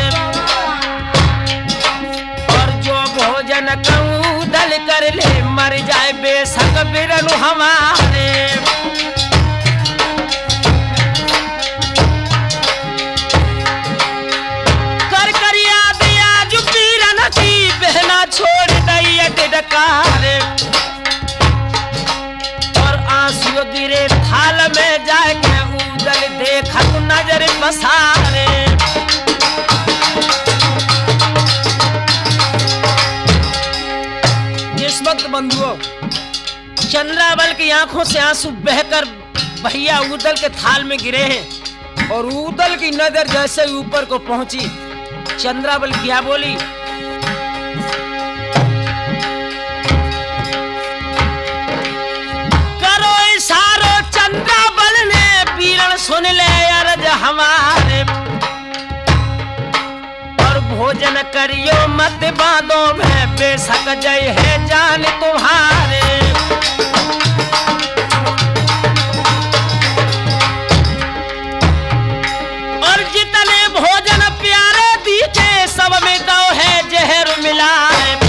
और जो भोजन कहूं दल कर ले, मर जाए बेशक बिरनु हमारे। छोड़ दैया डकारे, और आंसू गिरे थाल में जाके उदल देखा तू नजर पसारे। जिस वक्त बंधुओं चंद्राबल की आंखों से आंसू बहकर भैया उदल के थाल में गिरे हैं, और उदल की नजर जैसे ऊपर को पहुंची, चंद्राबल क्या बोली, चंद्राबल ने पीरण सुन ले अर्ज हमारे, और भोजन करियो मत बांधो में, बेशक जय है जान तुम्हारे। और जितने भोजन प्यारे दीजे सब में दो है जहर मिलाए,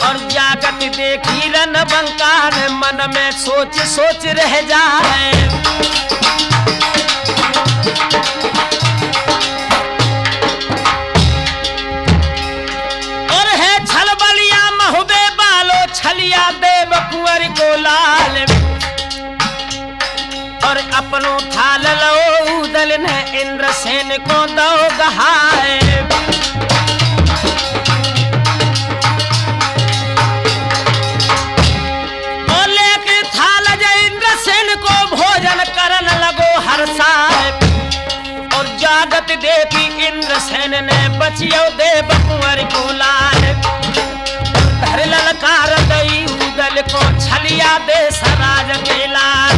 और जागत देखी रन बंकार, मन में सोच सोच रह जाए। और है छल बलिया महुबे बालो, छलिया देव कुंवर को लाल, और अपनों थाल लो उदल ने इंद्रसेन को दो गहाए। करन लगो हर साहब, और जागत देखी इंद्रसेन ने बचियो देव कुंवर को लाल, धर ललकार दई उदल को छलिया दे सराज के लाल,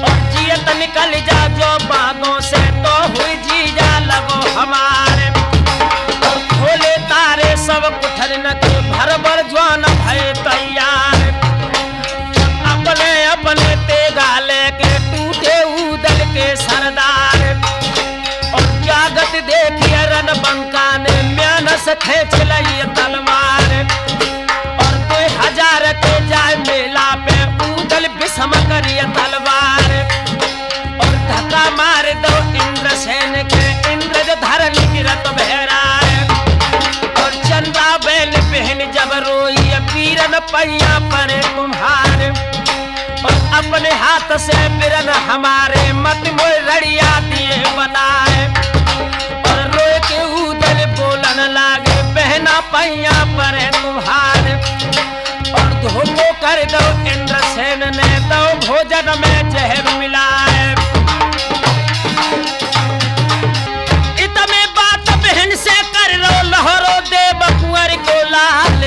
और जियत निकल जा जो बातों से तो हुई जी जा लगो हमारे, और खोले तारे सब कुठर न के भर भर ज्वान भय तैयार, अपने अपने तेगा लेके टूटे उदल के सरदार, और जागत देखिए रन बंका ने म्यानस खेच लई तलवार, और 2000 के जाए मेला पे उदल विषम करिए तलवार, और धक्का मार दो इंद्रसेन के इंद्र धरन गिरत बहराए, और चंद्राबल बहन जब रोई पीरन पैया पड़े तुम्हारे, और अपने हाथ से बिरन हमारे मत मोर रड़िया दिए बनाए, और रोए के उदल बोलन लागे बहना पैया परे तुम्हारे, और धोखो कर दो इंद्रसेन ने दो भोजन में जहर मिलाए। इतने बात बहन से कर रो लहरो देव कुंवर को लाल,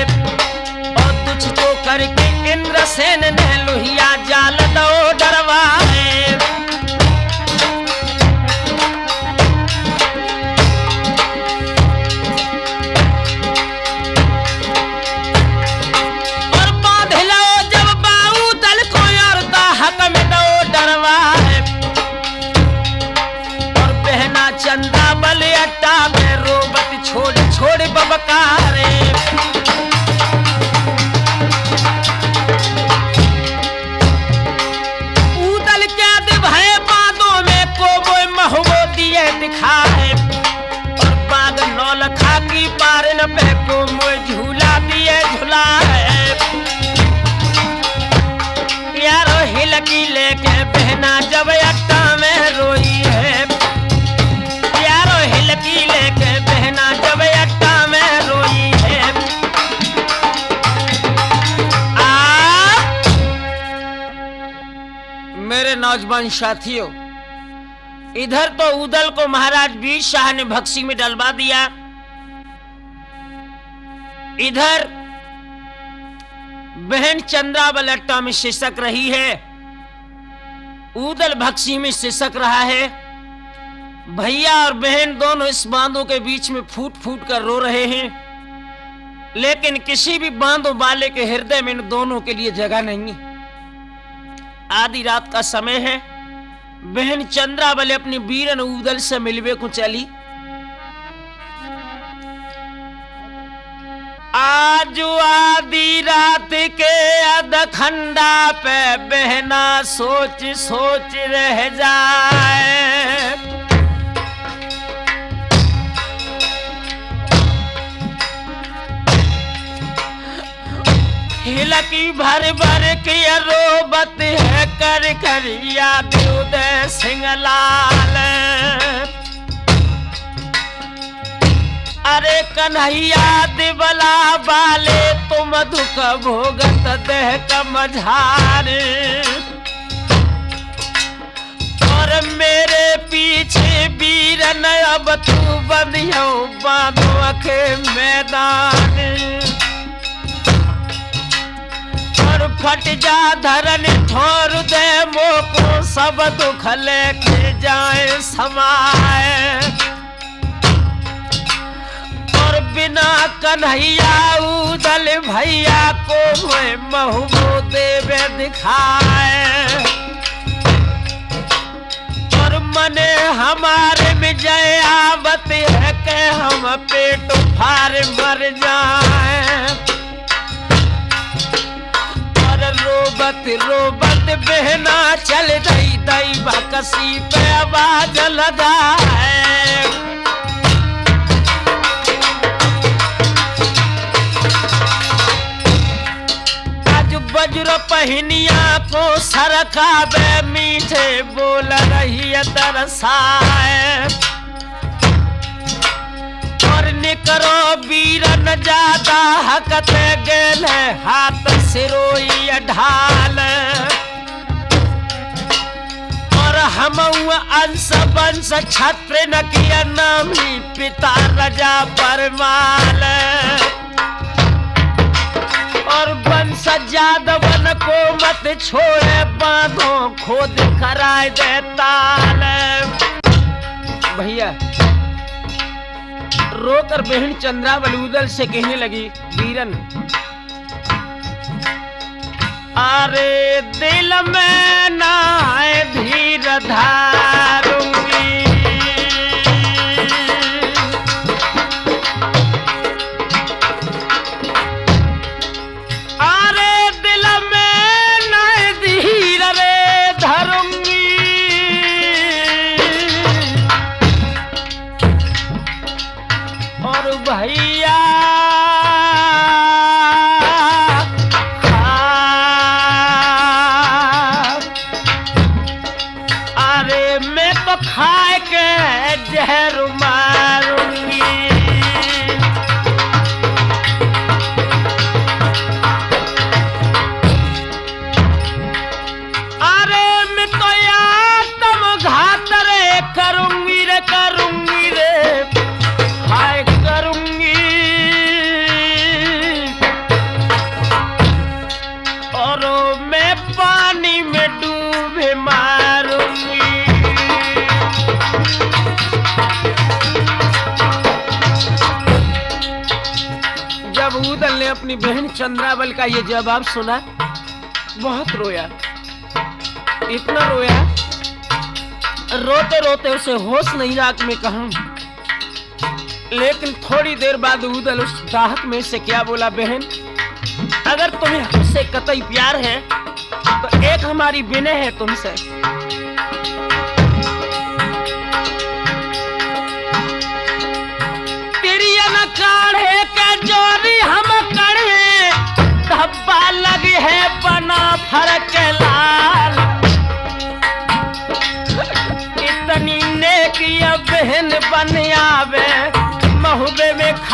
और तुझ तो करके इंद्रसेन ने लोहिया जाल दो डरवाए। और बांध लो जब बाऊ दल को, और दाहक में दो डरवाए, हिलकी लेके बहना जब अट्टा में रोई है, प्यारो हिलकी लेके बहना जब अट्टा में रोई है। मेरे नौजवान साथियों, इधर तो उदल को महाराज वीर शाह ने भक्सी में डलवा दिया, इधर बहन चंद्रावल अट्टा में सिसक रही है, उदल भक्सी में सिसक रहा है। भैया और बहन दोनों इस बांधों के बीच में फूट फूट कर रो रहे हैं, लेकिन किसी भी बांधों वाले के हृदय में इन दोनों के लिए जगह नहीं है। आधी रात का समय है, बहन चंद्रावल अपनी वीरन उदल से मिलवे को चली। आज आधी रात के अधखंडा पे बहना सोच सोच रह जाए, हिलकी भर भर के रोबत है कर कर याद उदय सिंह लाल। अरे कन्हैया दिवला वाले तुम दुख भोगत देह का मझार, और मेरे पीछे वीरन अब तू बंधियो बांधो के मैदान, और फट जा धरन ठोर दे मोको सब दुख लेके जाए समाए, बिना कन्हैया उदल भैया को मैं महबूब देवे दिखाए, और मने हमारे में जय आवत है के हम पेट फार मर जाए, और रोबत रोबत बहना चल दई दई बकसी पे आवाज लगाए। वज्र पहनिया को सरकाबे मीठे बोल रही तरसाए, और निकरो वीरन ज्यादा हकत गेल हाथ सिरोई ढाल, और हम अंश वंश छत्र न किया नामी पिता रजा परमाल, और वंश जादवन को मत छोड़े बांधो खोद कराए दे ताल। भैया रोकर बहन चंद्रावल उदल से कहने लगी, वीरन अरे दिल में ना धीर धारूंगी, भैया अरे मैं तो खाए के जहर मारूंगी, अरे मैं तो आत्मघात रे करूंगी रे करूंगी रे हाय करूंगी, और मैं पानी में डूबे मारूंगी। जब उदल ने अपनी बहन चंद्रावल का ये जवाब सुना, बहुत रोया, इतना रोया, रोते रोते उसे होश नहीं रहा कि मैं कहूं। लेकिन थोड़ी देर बाद उदल उस दाहक में से क्या बोला, बहन अगर तुम्हें हमसे कतई प्यार है तो एक हमारी विनय है तुमसे, तेरी न काढ़े के जोरी हम कढ़े धब्बा लगी है बना फरक लाल,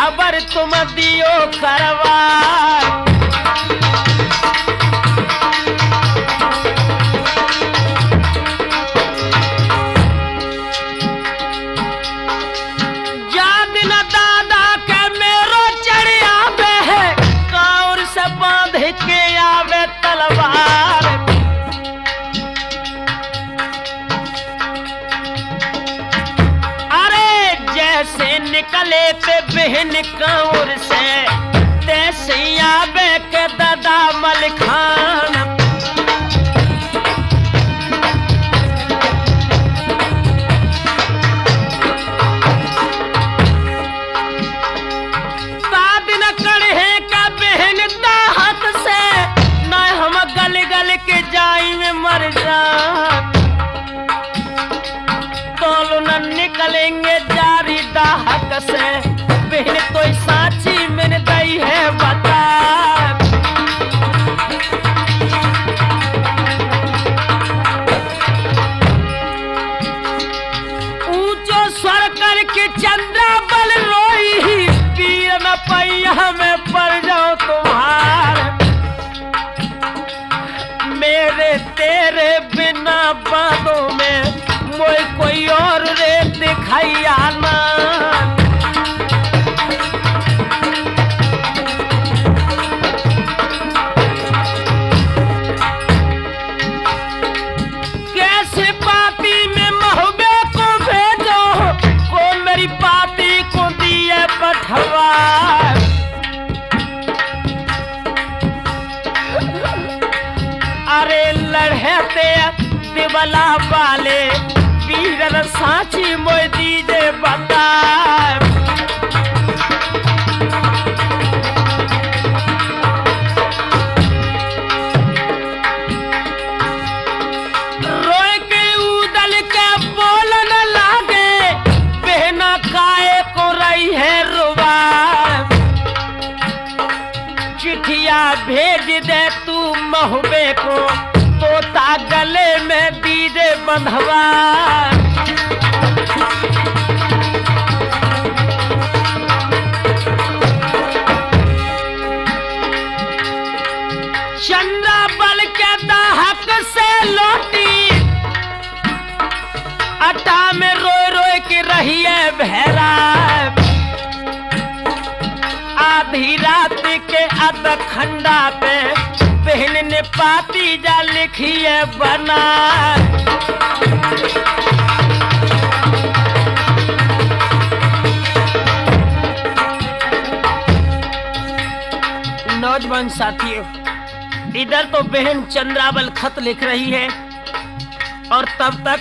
खबर तुम दियो करवा। याद न दादा के मेरो चढ़ आवे है, कांवर से बांध के आवे तलवार। से निकले पे बहन कांवर से, तैसे आवे के दादा मलिक खान। ताद न कड़े का बहन दाहत से, न हम गल गल के जाई में मर जा। तोलो न निकलेंगे जारी दाहक से, बहन तो साची मैंने दई है बता। ऊंचो स्वर करके चंद्राबल रोई, पीर न पैया में पड़ जाओ तुम्हार। मेरे तेरे बिना बातों में मोई कोई और रे दिखाई आना। कैसे पाती में महबे को भेजो, को मेरी पाती को दिए पठवा। अरे लड़ते दिवला वाले, वीर साची मोय दीजे बता। रोए के उदल के बोलन लागे, बहना काए को रही है रुबा। चिट्ठिया भेज दे तू महबे को, तोता गले में दीजे बंधवा। चंद्राबल के दाहक से लौटी, अटा में रोए रोए के रही है बहरा। आधी रात के अध खंडा पे बहन ने पाती जा लिखी है बना। नौजवान साथियों, इधर तो बहन चंद्राबल खत लिख रही है और तब तक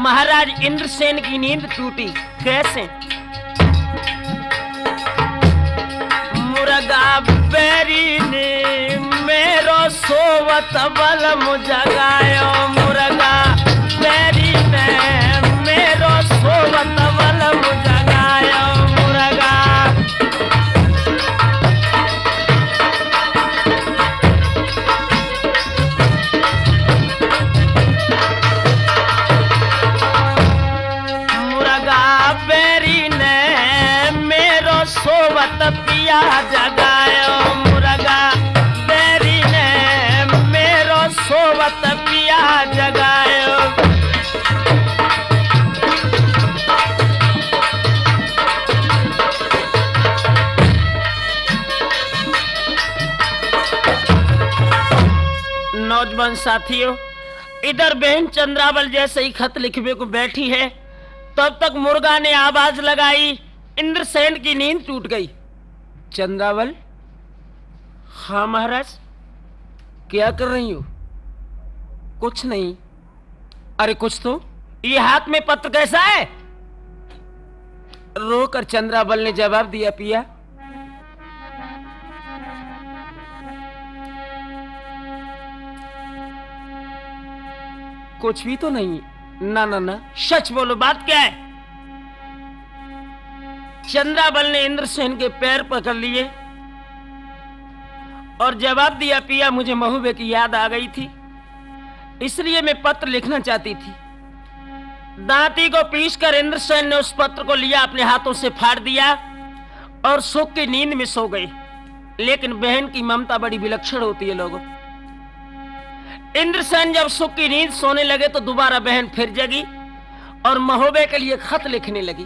महाराज इंद्रसेन की नींद टूटी। कैसे? मुर्गा बैरी ने मेरो सोवत बल मुजगायो। मुर्गा बैरी ने मेरो सोवत बल मुजगायो। मुर्गा बैरी ने मेरो सोवत पिया जगायो। मुर्गा बैरी ने मेरो सोवत पिया जगायो। नौजवान साथियों, इधर बहन चंद्राबल जैसे ही खत लिखवे को बैठी है, तब तक मुर्गा ने आवाज लगाई। इंद्रसेन की नींद टूट गई। चंद्राबल, हाँ महाराज, क्या कर रही हो? कुछ नहीं। अरे कुछ तो। ये हाथ में पत्र कैसा है? रोकर चंद्राबल ने जवाब दिया, पिया कुछ भी तो नहीं। ना ना ना, सच बोलो, बात क्या है? चंद्राबल ने इंद्रसेन के पैर पकड़ लिए और जवाब दिया, पिया मुझे महबूबे की याद आ गई थी, इसलिए मैं पत्र लिखना चाहती थी। दांती को पीसकर इंद्रसेन ने उस पत्र को लिया, अपने हाथों से फाड़ दिया और सुख की नींद में सो गई। लेकिन बहन की ममता बड़ी विलक्षण होती है लोगों। इंद्रसेन जब सुख की नींद सोने लगे तो दोबारा बहन फिर जगी और महोबे के लिए खत लिखने लगी।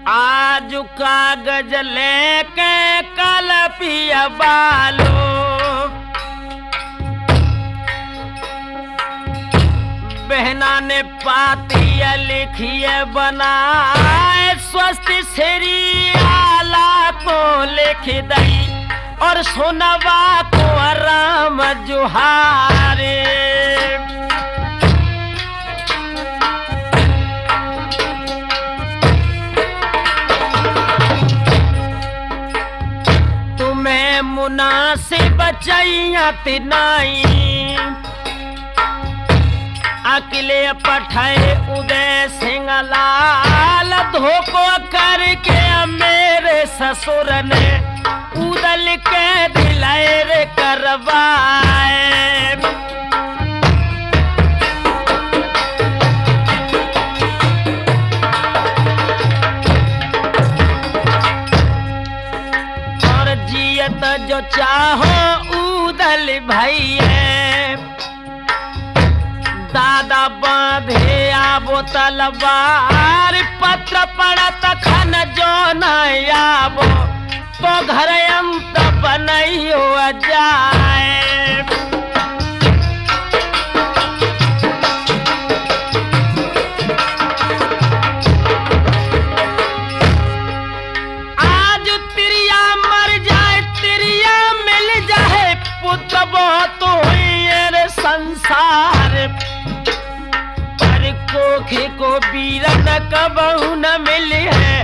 आज कागज लेके कल पिया बालो, बहना ने पातिया लिखिए बनाए, स्वस्ति श्री आला को लिख दई और सोनवा को राम जुहारे। तुम्हें मुनासिब चाहिए तिनाई, अकेले पठाए उदय सिंह लाल, धोखो करके मेरे ससुर ने उदल के दिलाए करवाए। और जियत जो चाहो उदल भैया, दादा बांधे आबो तलवार, पत्र पड़त खन जो न आबो तो घर अंत बनइयो जाए। आज तिरिया मर जाए तिरिया मिल जाए, पुत्र बहुत हुई रे संसार, कोखे को बीरन कबहू न मिली है,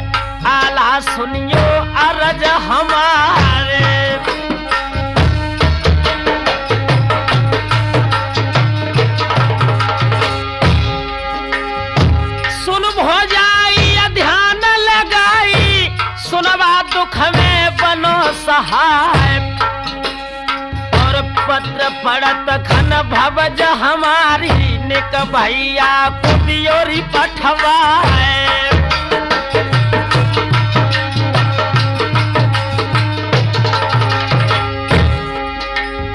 आला सुनियो अरज हमारे। सुन भोजाई ध्यान लगाई, सुनवा दुख में बनो सहाय, और पत्र पड़त खन भवज हमारी, निक भैया कुदियोरी पठवाए।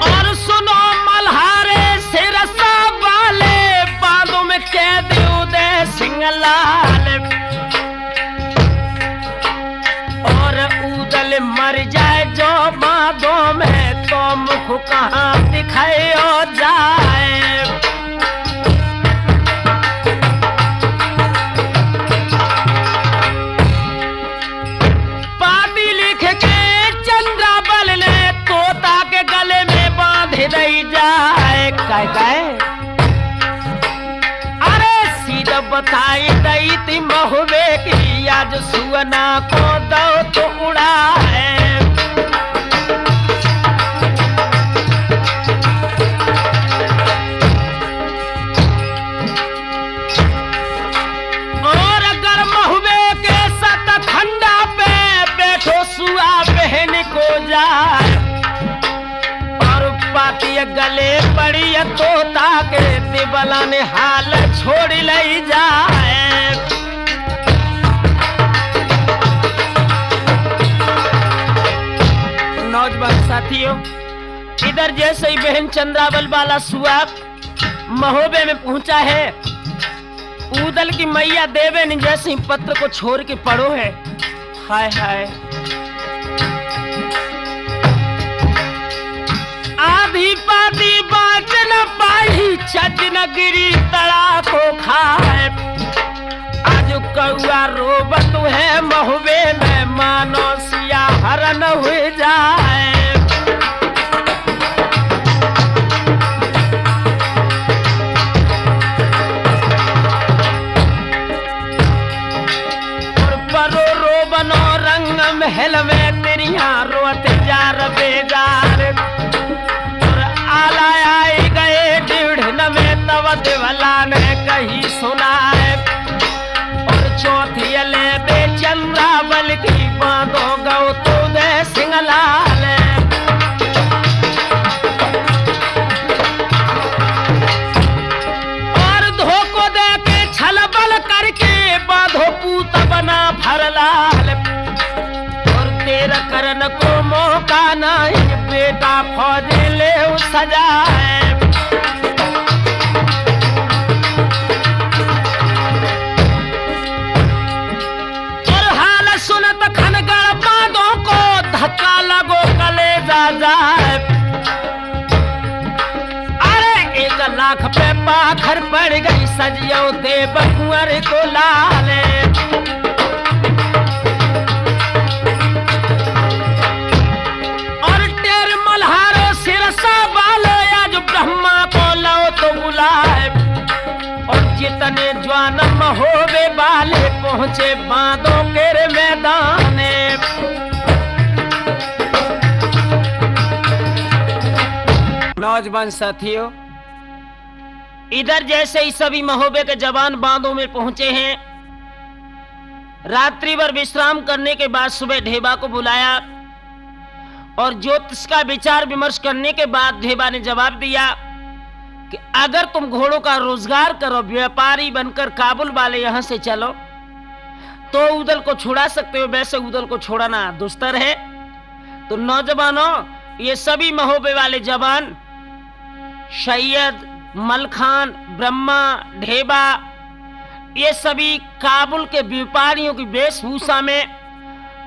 और सुनो मल्हारे सिरसा वाले, बांधो में कैद उदय सिंह लाल, और उदल मर जाए जो बांधो में तो मुख कहाँ दिखाए जाए। नहीं जाए काय अरे सीधा बताई दई थी महुबे की, आज सुअना को दो तो उड़ाए। और अगर महुबे के साथ खंडा पे बैठो सुआ बहन को जाए, गले पड़ी तोता के दिबला ने हाल छोड़ ले जाए। नौजवान साथियों, इधर जैसे ही बहन चंद्रावल वाला सुआ महोबे में पहुंचा है, उदल की मैया देवे ने जैसे ही पत्र को छोड़ के पढ़ो है, हाय हाय आधी पादी बाज न पाई, छज न गिरी तड़ा को खाए। आज कौआ रोबत है महुबे में, मानो सिया हरन हुए जाए। और परो रोबनो रंग महल में तेरिया रोत जार बेजार, आए गए डिढ़ में तब देवला ने कही सुनाए। और चौथी ले बे चंद्रावल की बांधो गौ तो दे सिंह लाल। नहीं बेटा फौज ले सजाए। और हाल सुनत खनगढ़ बांधों को धक्का लगो कलेजा जाए। अरे 1 लाख पे पाखर पड़ गई सजियो देव कुंवर को लाले। और टेर मल्हारो सिरसा वाले आज ब्रह्मा को लो तो बुलाए। और जितने ज्वान महोबे वाले पहुंचे बांधों के मैदाने। नौजवान साथियों, इधर जैसे ही सभी महोबे के जवान बांधों में पहुंचे हैं, रात्रि भर विश्राम करने के बाद सुबह ढेबा को बुलाया और ज्योतिष का विचार विमर्श करने के बाद ढेबा ने जवाब दिया कि अगर तुम घोड़ों का रोजगार करो, व्यापारी बनकर काबुल वाले यहां से चलो तो उदल को छुड़ा सकते हो, वैसे उदल को छोड़ना दुस्तर है। तो नौजवानों, ये सभी महोबे वाले जवान सैयद, मलखान, ब्रह्मा, ढेबा, ये सभी काबुल के व्यापारियों की वेशभूषा में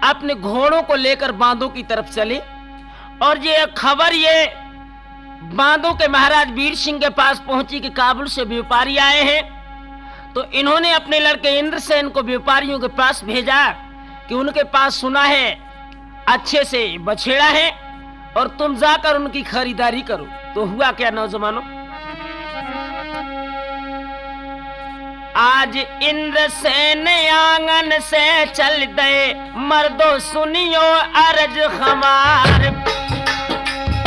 अपने घोड़ों को लेकर बांधों की तरफ चले। और ये खबर ये बांधों के महाराज वीर सिंह के पास पहुंची कि काबुल से व्यापारी आए हैं। तो इन्होंने अपने लड़के इंद्रसेन को व्यापारियों के पास भेजा कि उनके पास सुना है अच्छे से बछेड़ा है और तुम जाकर उनकी खरीदारी करो। तो हुआ क्या नौजवानों, आज इंद्रसेन आंगन से चल दे, मर्दो सुनियो अर्ज हमार।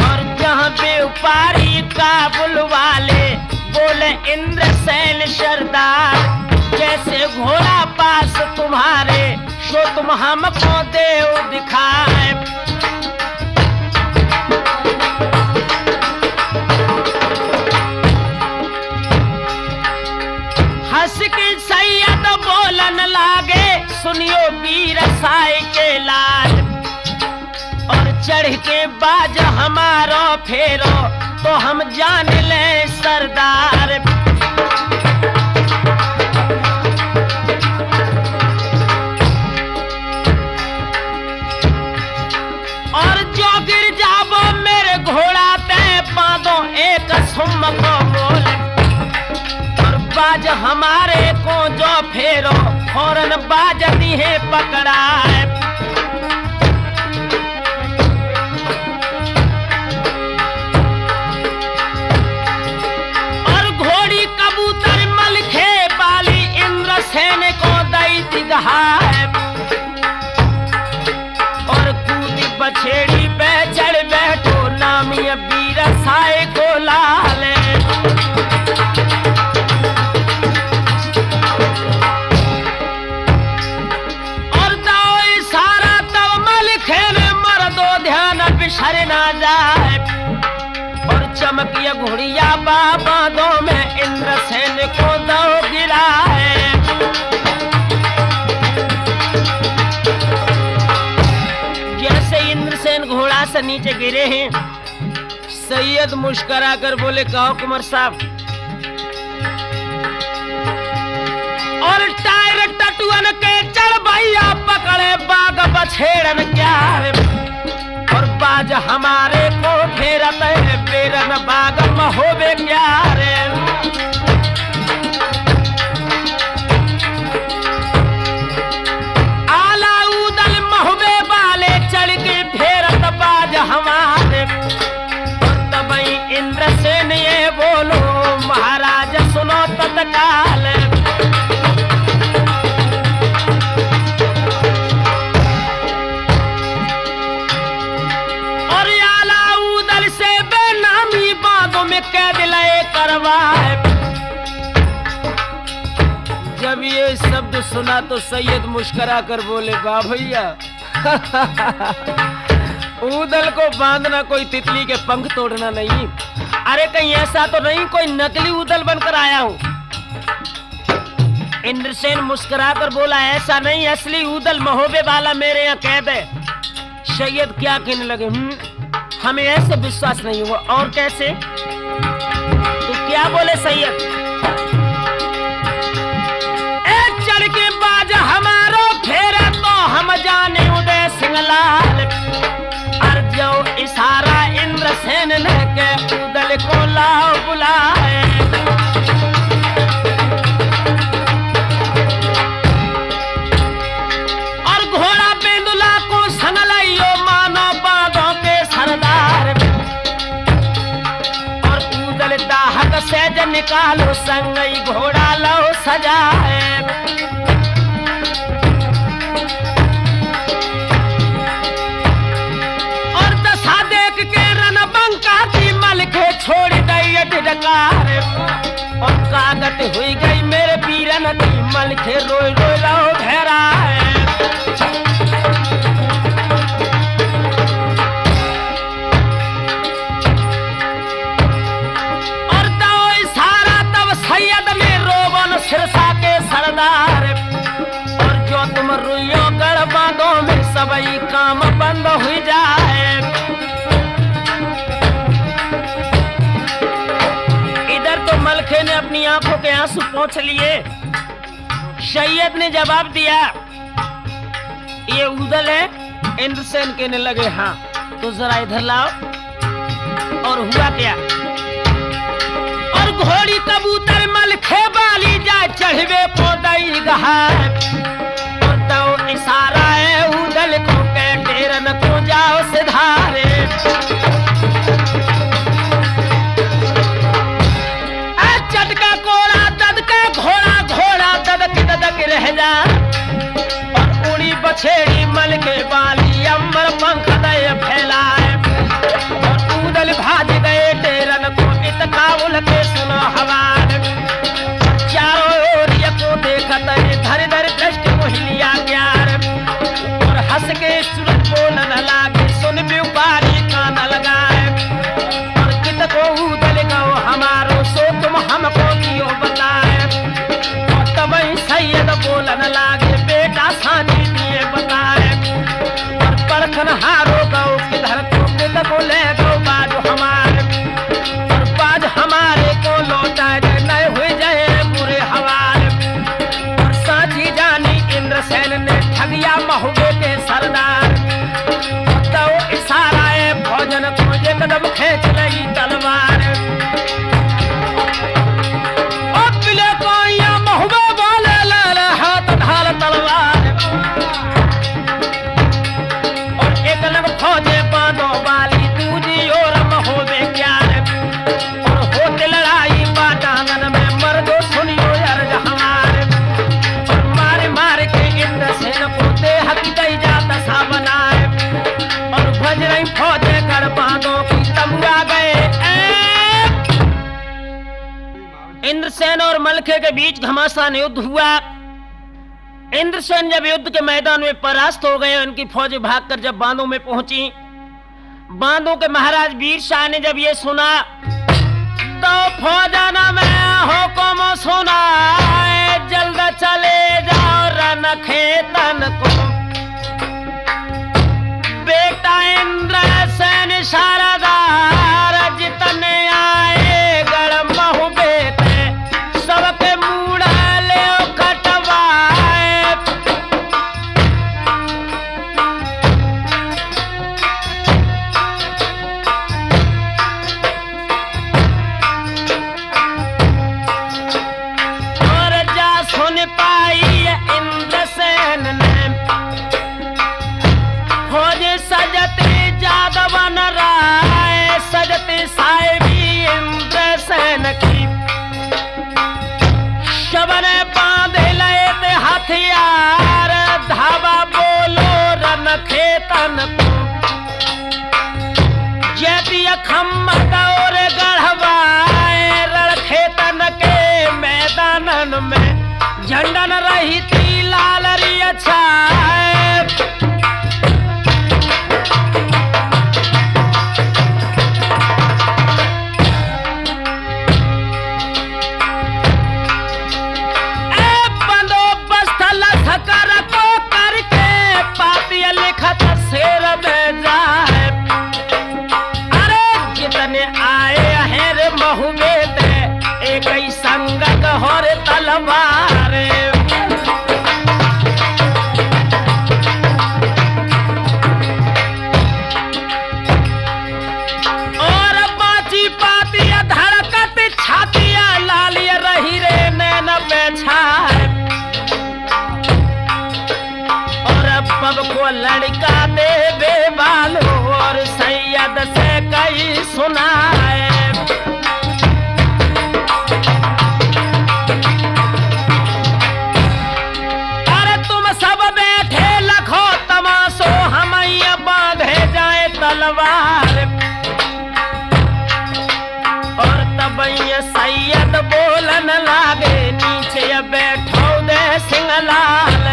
और जहां व्यापारी काबुल वाले बोले इंद्रसेन सरदार, जैसे घोड़ा पास तुम्हारे सो तुम हमको देव दिखाए। हंस के सैयद बोलन लागे, सुनियो वीर साई के लाल। और चढ़ के बाज हमारो फेरो तो हम जान ले सरदार। और जो गिर जाबो मेरे घोड़ा ते बांधो एक सुम को बोल। और बाज हमारे को जो फेरो फौरन बाज दी है पकड़ाए। और घोड़ी कबूतर मलखे बाली इंद्रसेन को दई दिगहाए। और कूदी बछेड़ी पे चढ़ बैठो नामी वीर साए को लाले। और दाओ इशारा तब मलखे ने मर दो ध्यान बिसर ना जाए। और चमकिया घोड़िया बांधों में इंद्रसेन को दो गिराए। इंद्रसेन घोड़ा से नीचे गिरे हैं, सैयद मुस्कुरा कर बोले कहो कुंवर साहब। और टायर टटुअन के चढ़ भैया पकड़े बाग बछेड़न क्या रे। और बाज हमारे को घेरत है बेरन बाग महोबे क्या रे। हमारे तबई इंद्रसेन ये बोलो महाराज सुनो तत्काल। और आलाउदल से बेनामी बांधों में कैद लय करवाए। जब ये शब्द सुना तो सैयद मुस्कुरा कर बोले वाह भैया, ऊदल को बांधना कोई तितली के पंख तोड़ना नहीं। अरे कहीं ऐसा तो नहीं कोई नकली ऊदल बनकर आया हो। इंद्रसेन मुस्कुराकर बोला ऐसा नहीं, असली ऊदल महोबे वाला मेरे यहाँ कैद है। सैयद क्या कहने लगे, हमें ऐसे विश्वास नहीं हुआ। और कैसे? तो क्या बोले सैयद? एक चढ़ के बाज हमारो फेरे तो हम जाने उदय सिंह लाल, और जो इशारा इंद्रसेन ने के उदल को लाओ बुलाए। और घोड़ा बेंदुला को संगलाइयो मानो बांधों के सरदार, और उदल दाहक से ज निकालो संगई घोड़ा लो सजाए। छोड़ गई ढकार और कागत हुई गई मेरे वीरन की मल के रोय रोय लो घेरा है। और तो इशारा तब सैयद ने रोवन सिरसा के सरदार, और जो तुम रुइयो गढ़ बांधो में सबई काम बंद हुई जाए। मलखे ने अपनी आंखों के आंसू पोंछ लिए। सैयद ने जवाब दिया, ये उदल है। इंद्रसेन कहने लगे, हाँ तो जरा इधर लाओ। और हुआ क्या? और घोड़ी कबूतर मलखे बाली जा चढ़वे पोदई गहार, और तो इशारा है उदल को के डेरन को जाओ सिधारे। रह जा और उड़ी बछेड़ी मल के बाली अंबर पंख दे फैलाए, और उदल भाज गए डेरन को इतकाउल के सुनो हवार। चारों ओर को देखत धर धर दृष्टि मोहिलिया ग्यार, और हंस के सूरज बोलन लागे सुन व्यापारी कान लगाए। और कित को उदल गो हमारो सो तुम हमको कियो बताए। सैयद बोलन लागे, बेटा साथी दिए बताए। और परखन हारो गौ किधर को किद को ले गो बाज हमारे, और बाज हमारे को लौटा जाए नए हुए जाए बुरे हवाले। और साथी जानी इंद्रसेन ने ठगिया महुबे के सरदार, तो इशारा है भोजन को एक कदम खींच लगी तलवार। तलवार और एक लग फौजे बांधो वाली दूजी और महोबे क्यार, और होते लड़ाई बाटांगन में मर्दो सुनियो अर्ज हमारे। और मारे मारे के इंद्रसेन को देह की दई जाता सा बनाए, और भज रही फौजे कर बांधो की तमुआ गए। इंद्रसेन और मलखे के बीच घमासान युद्ध हुआ। इंद्रसेन जब युद्ध के मैदान में परास्त हो गए, उनकी फौज भागकर जब बांधों में पहुंची, बांधों के महाराज वीर शाह ने जब ये सुना, तो फौजन में हुक्म सुना, जल्द चले जाओ रन खेतन को। बेटा इंद्रसेन शारदार जितने आए गढ़ महुबे थे, सबके मूड़ा ले साहिबी इंद्रसेन की। शबने बांध लए ते हथियार, धावा बोलो रन खेतन को। जैती खम्मा दौर गढ़वाए, रण खेतन के मैदानन में झंडन रही थी लालरी छाए। आए हैं रे महुबे ते एक ही संगत हो रे तलवार। और बाची पातिया धड़कत छातिया लालिया रही रे नैन बेछाए। और पब को लड़का दे बेबालो और सैयद से कई सुनाए। अरे तुम सब बैठे लखो तमाशो हम बांधे जाए तलवार। और तब ये सैयद बोलन लागे नीचे बैठो दे सिंगलाल।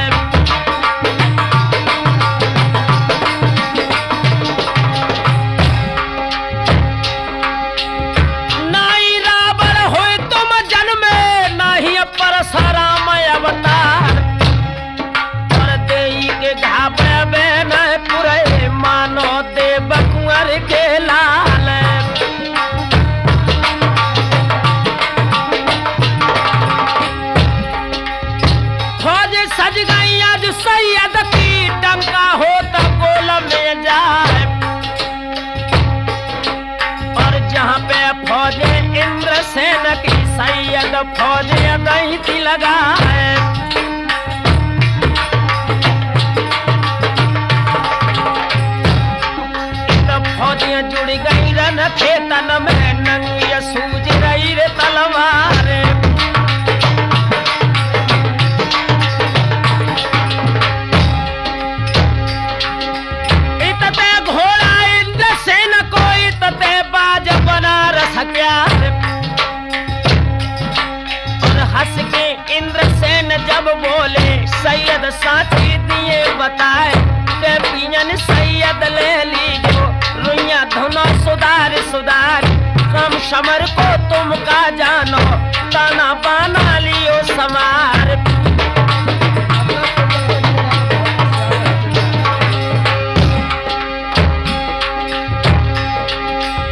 इंद्रसेन की सैयद फौज दैती लगाए। तब फौजियां जुड़ गई रन खेतन में नंगी सूझ रही रे तलवार। इतते घोड़ा इंद्रसेन को इतते बाज बनारस प्यार। हंस के इंद्रसेन जब बोले सैयद साथी दिए बताए के पियन सैयद ले लीजो रुइया धुनो सुधार सुधार। कम समर को तुम का जानो ताना बाना लियो समार।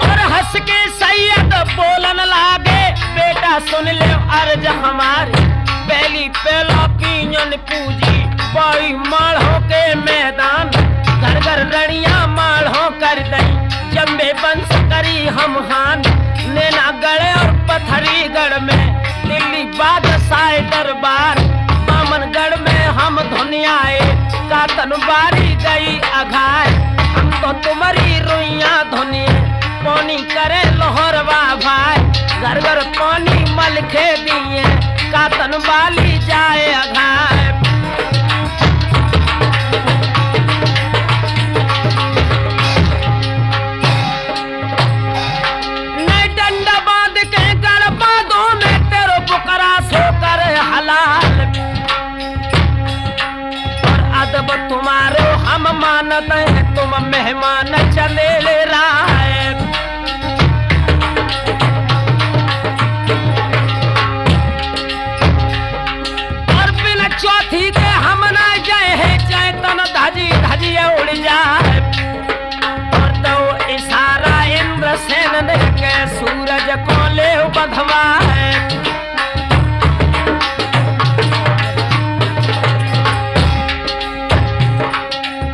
और हंस के सैयद बोलन लागे बेटा सुन ले अर्ज हमारी। पहली पहला पियन पूजी पाई माढ़ों के मैदान। घर घर रड़िया माढ़ों कर दई जम्बे बंस करी हम हान। नैना गढ़ और पथरीगढ़ में दिल्ली बादशाह दरबार। बामनगढ़ में हम धुनियाए कातन बारी गई अघाय। हम तो तुम्हारी रुइया धुनिए पानी करे लोहरवा भाई। घर घर पानी मलखे दिए कातन बाली जाए अघाए। नई डंडा बांध के गढ़ बांधो में तेरो पुकरा सो कर हलाल। और अदब तुम्हारो हम मानत है तुम मेहमान चले ले रहा है। चौथी के हम ना गए हैं चैतन धजी धजिए उड़ जाए। और तो इशारा इंद्रसेन ने के सूरज को ले बधवा है।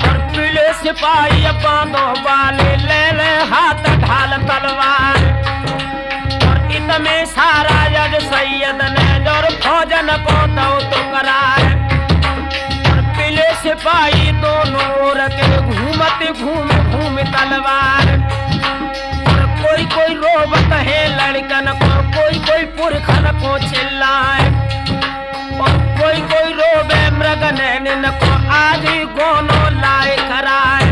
और पीले सिपाही बांधो वाले ले ले हाथ ढाल तलवार। और इतने सारा यज सैयद ने जोर फौजन को दो तो कराए। और पीले सिपाही दोनों ओर के घूमते घूम तलवार। और कोई कोई रोबत है लड़कन को कोई कोई पुरखन को चिल्लाए। और कोई कोई रोबे मृग नैन को आदि गोनो लाए कराए।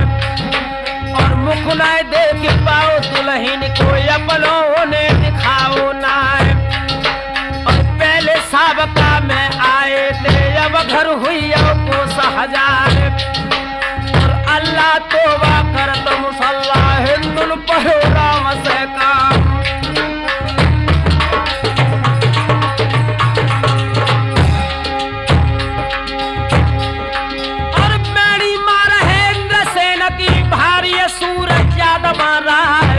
और मुख नाय देख पाओ दुल्हन को अपनों ने दिखाओ नाय। और पहले साबका में आए थे अब घर हुई को सहजार। और अल्लाह तोबा कर तो मुसल्ला हिंदुल पढ़ो राम से काम। और मैडी मार है इंद्रसेन की भारी सूरज याद मारा है।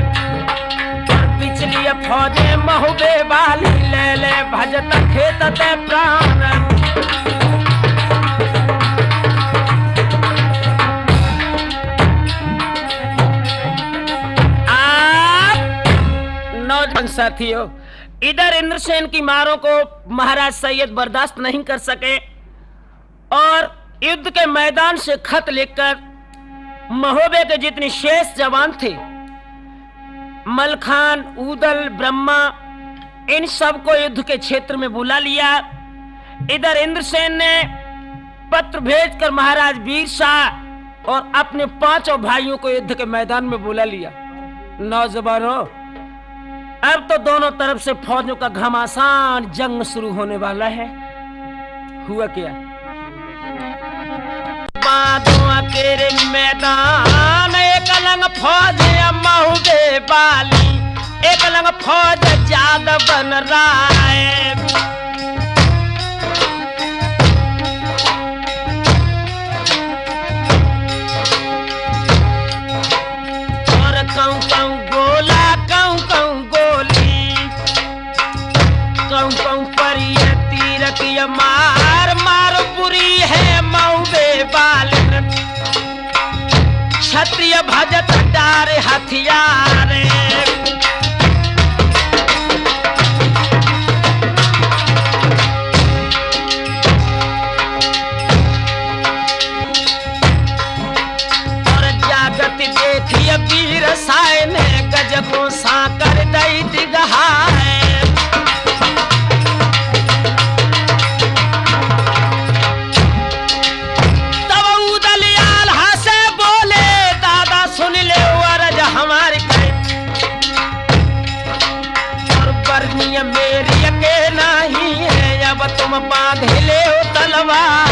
और ते प्राण। आप नौजवान साथियों, इधर इंद्रसेन की मारों को महाराज सैयद बर्दाश्त नहीं कर सके और युद्ध के मैदान से खत लिखकर महोबे के जितने शेष जवान थे, मलखान, उदल, ब्रह्मा, इन सब को युद्ध के क्षेत्र में बुला लिया। इधर इंद्रसेन ने पत्र भेजकर महाराज वीर शाह और अपने 5 भाइयों को युद्ध के मैदान में बुला लिया। नौजवानों, अब तो दोनों तरफ से फौजों का घमासान जंग शुरू होने वाला है। हुआ क्या? बादों के मैदान एक लंग फौज महुबे वाली, एक लंग फौज ज्यादा बन रहा है। और कहूं कहूं गोला, कहूं कहूं गोली, कहूं कहूं पर ये तीर की मार मार बुरी है महुबे वाले। क्षत्रिय भजत डारे हथियार, और जागत देखिए वीर साय ने गजबों सा कर दई दिगहा है। मेरी के नहीं है, अब तुम बांध ले तलवार।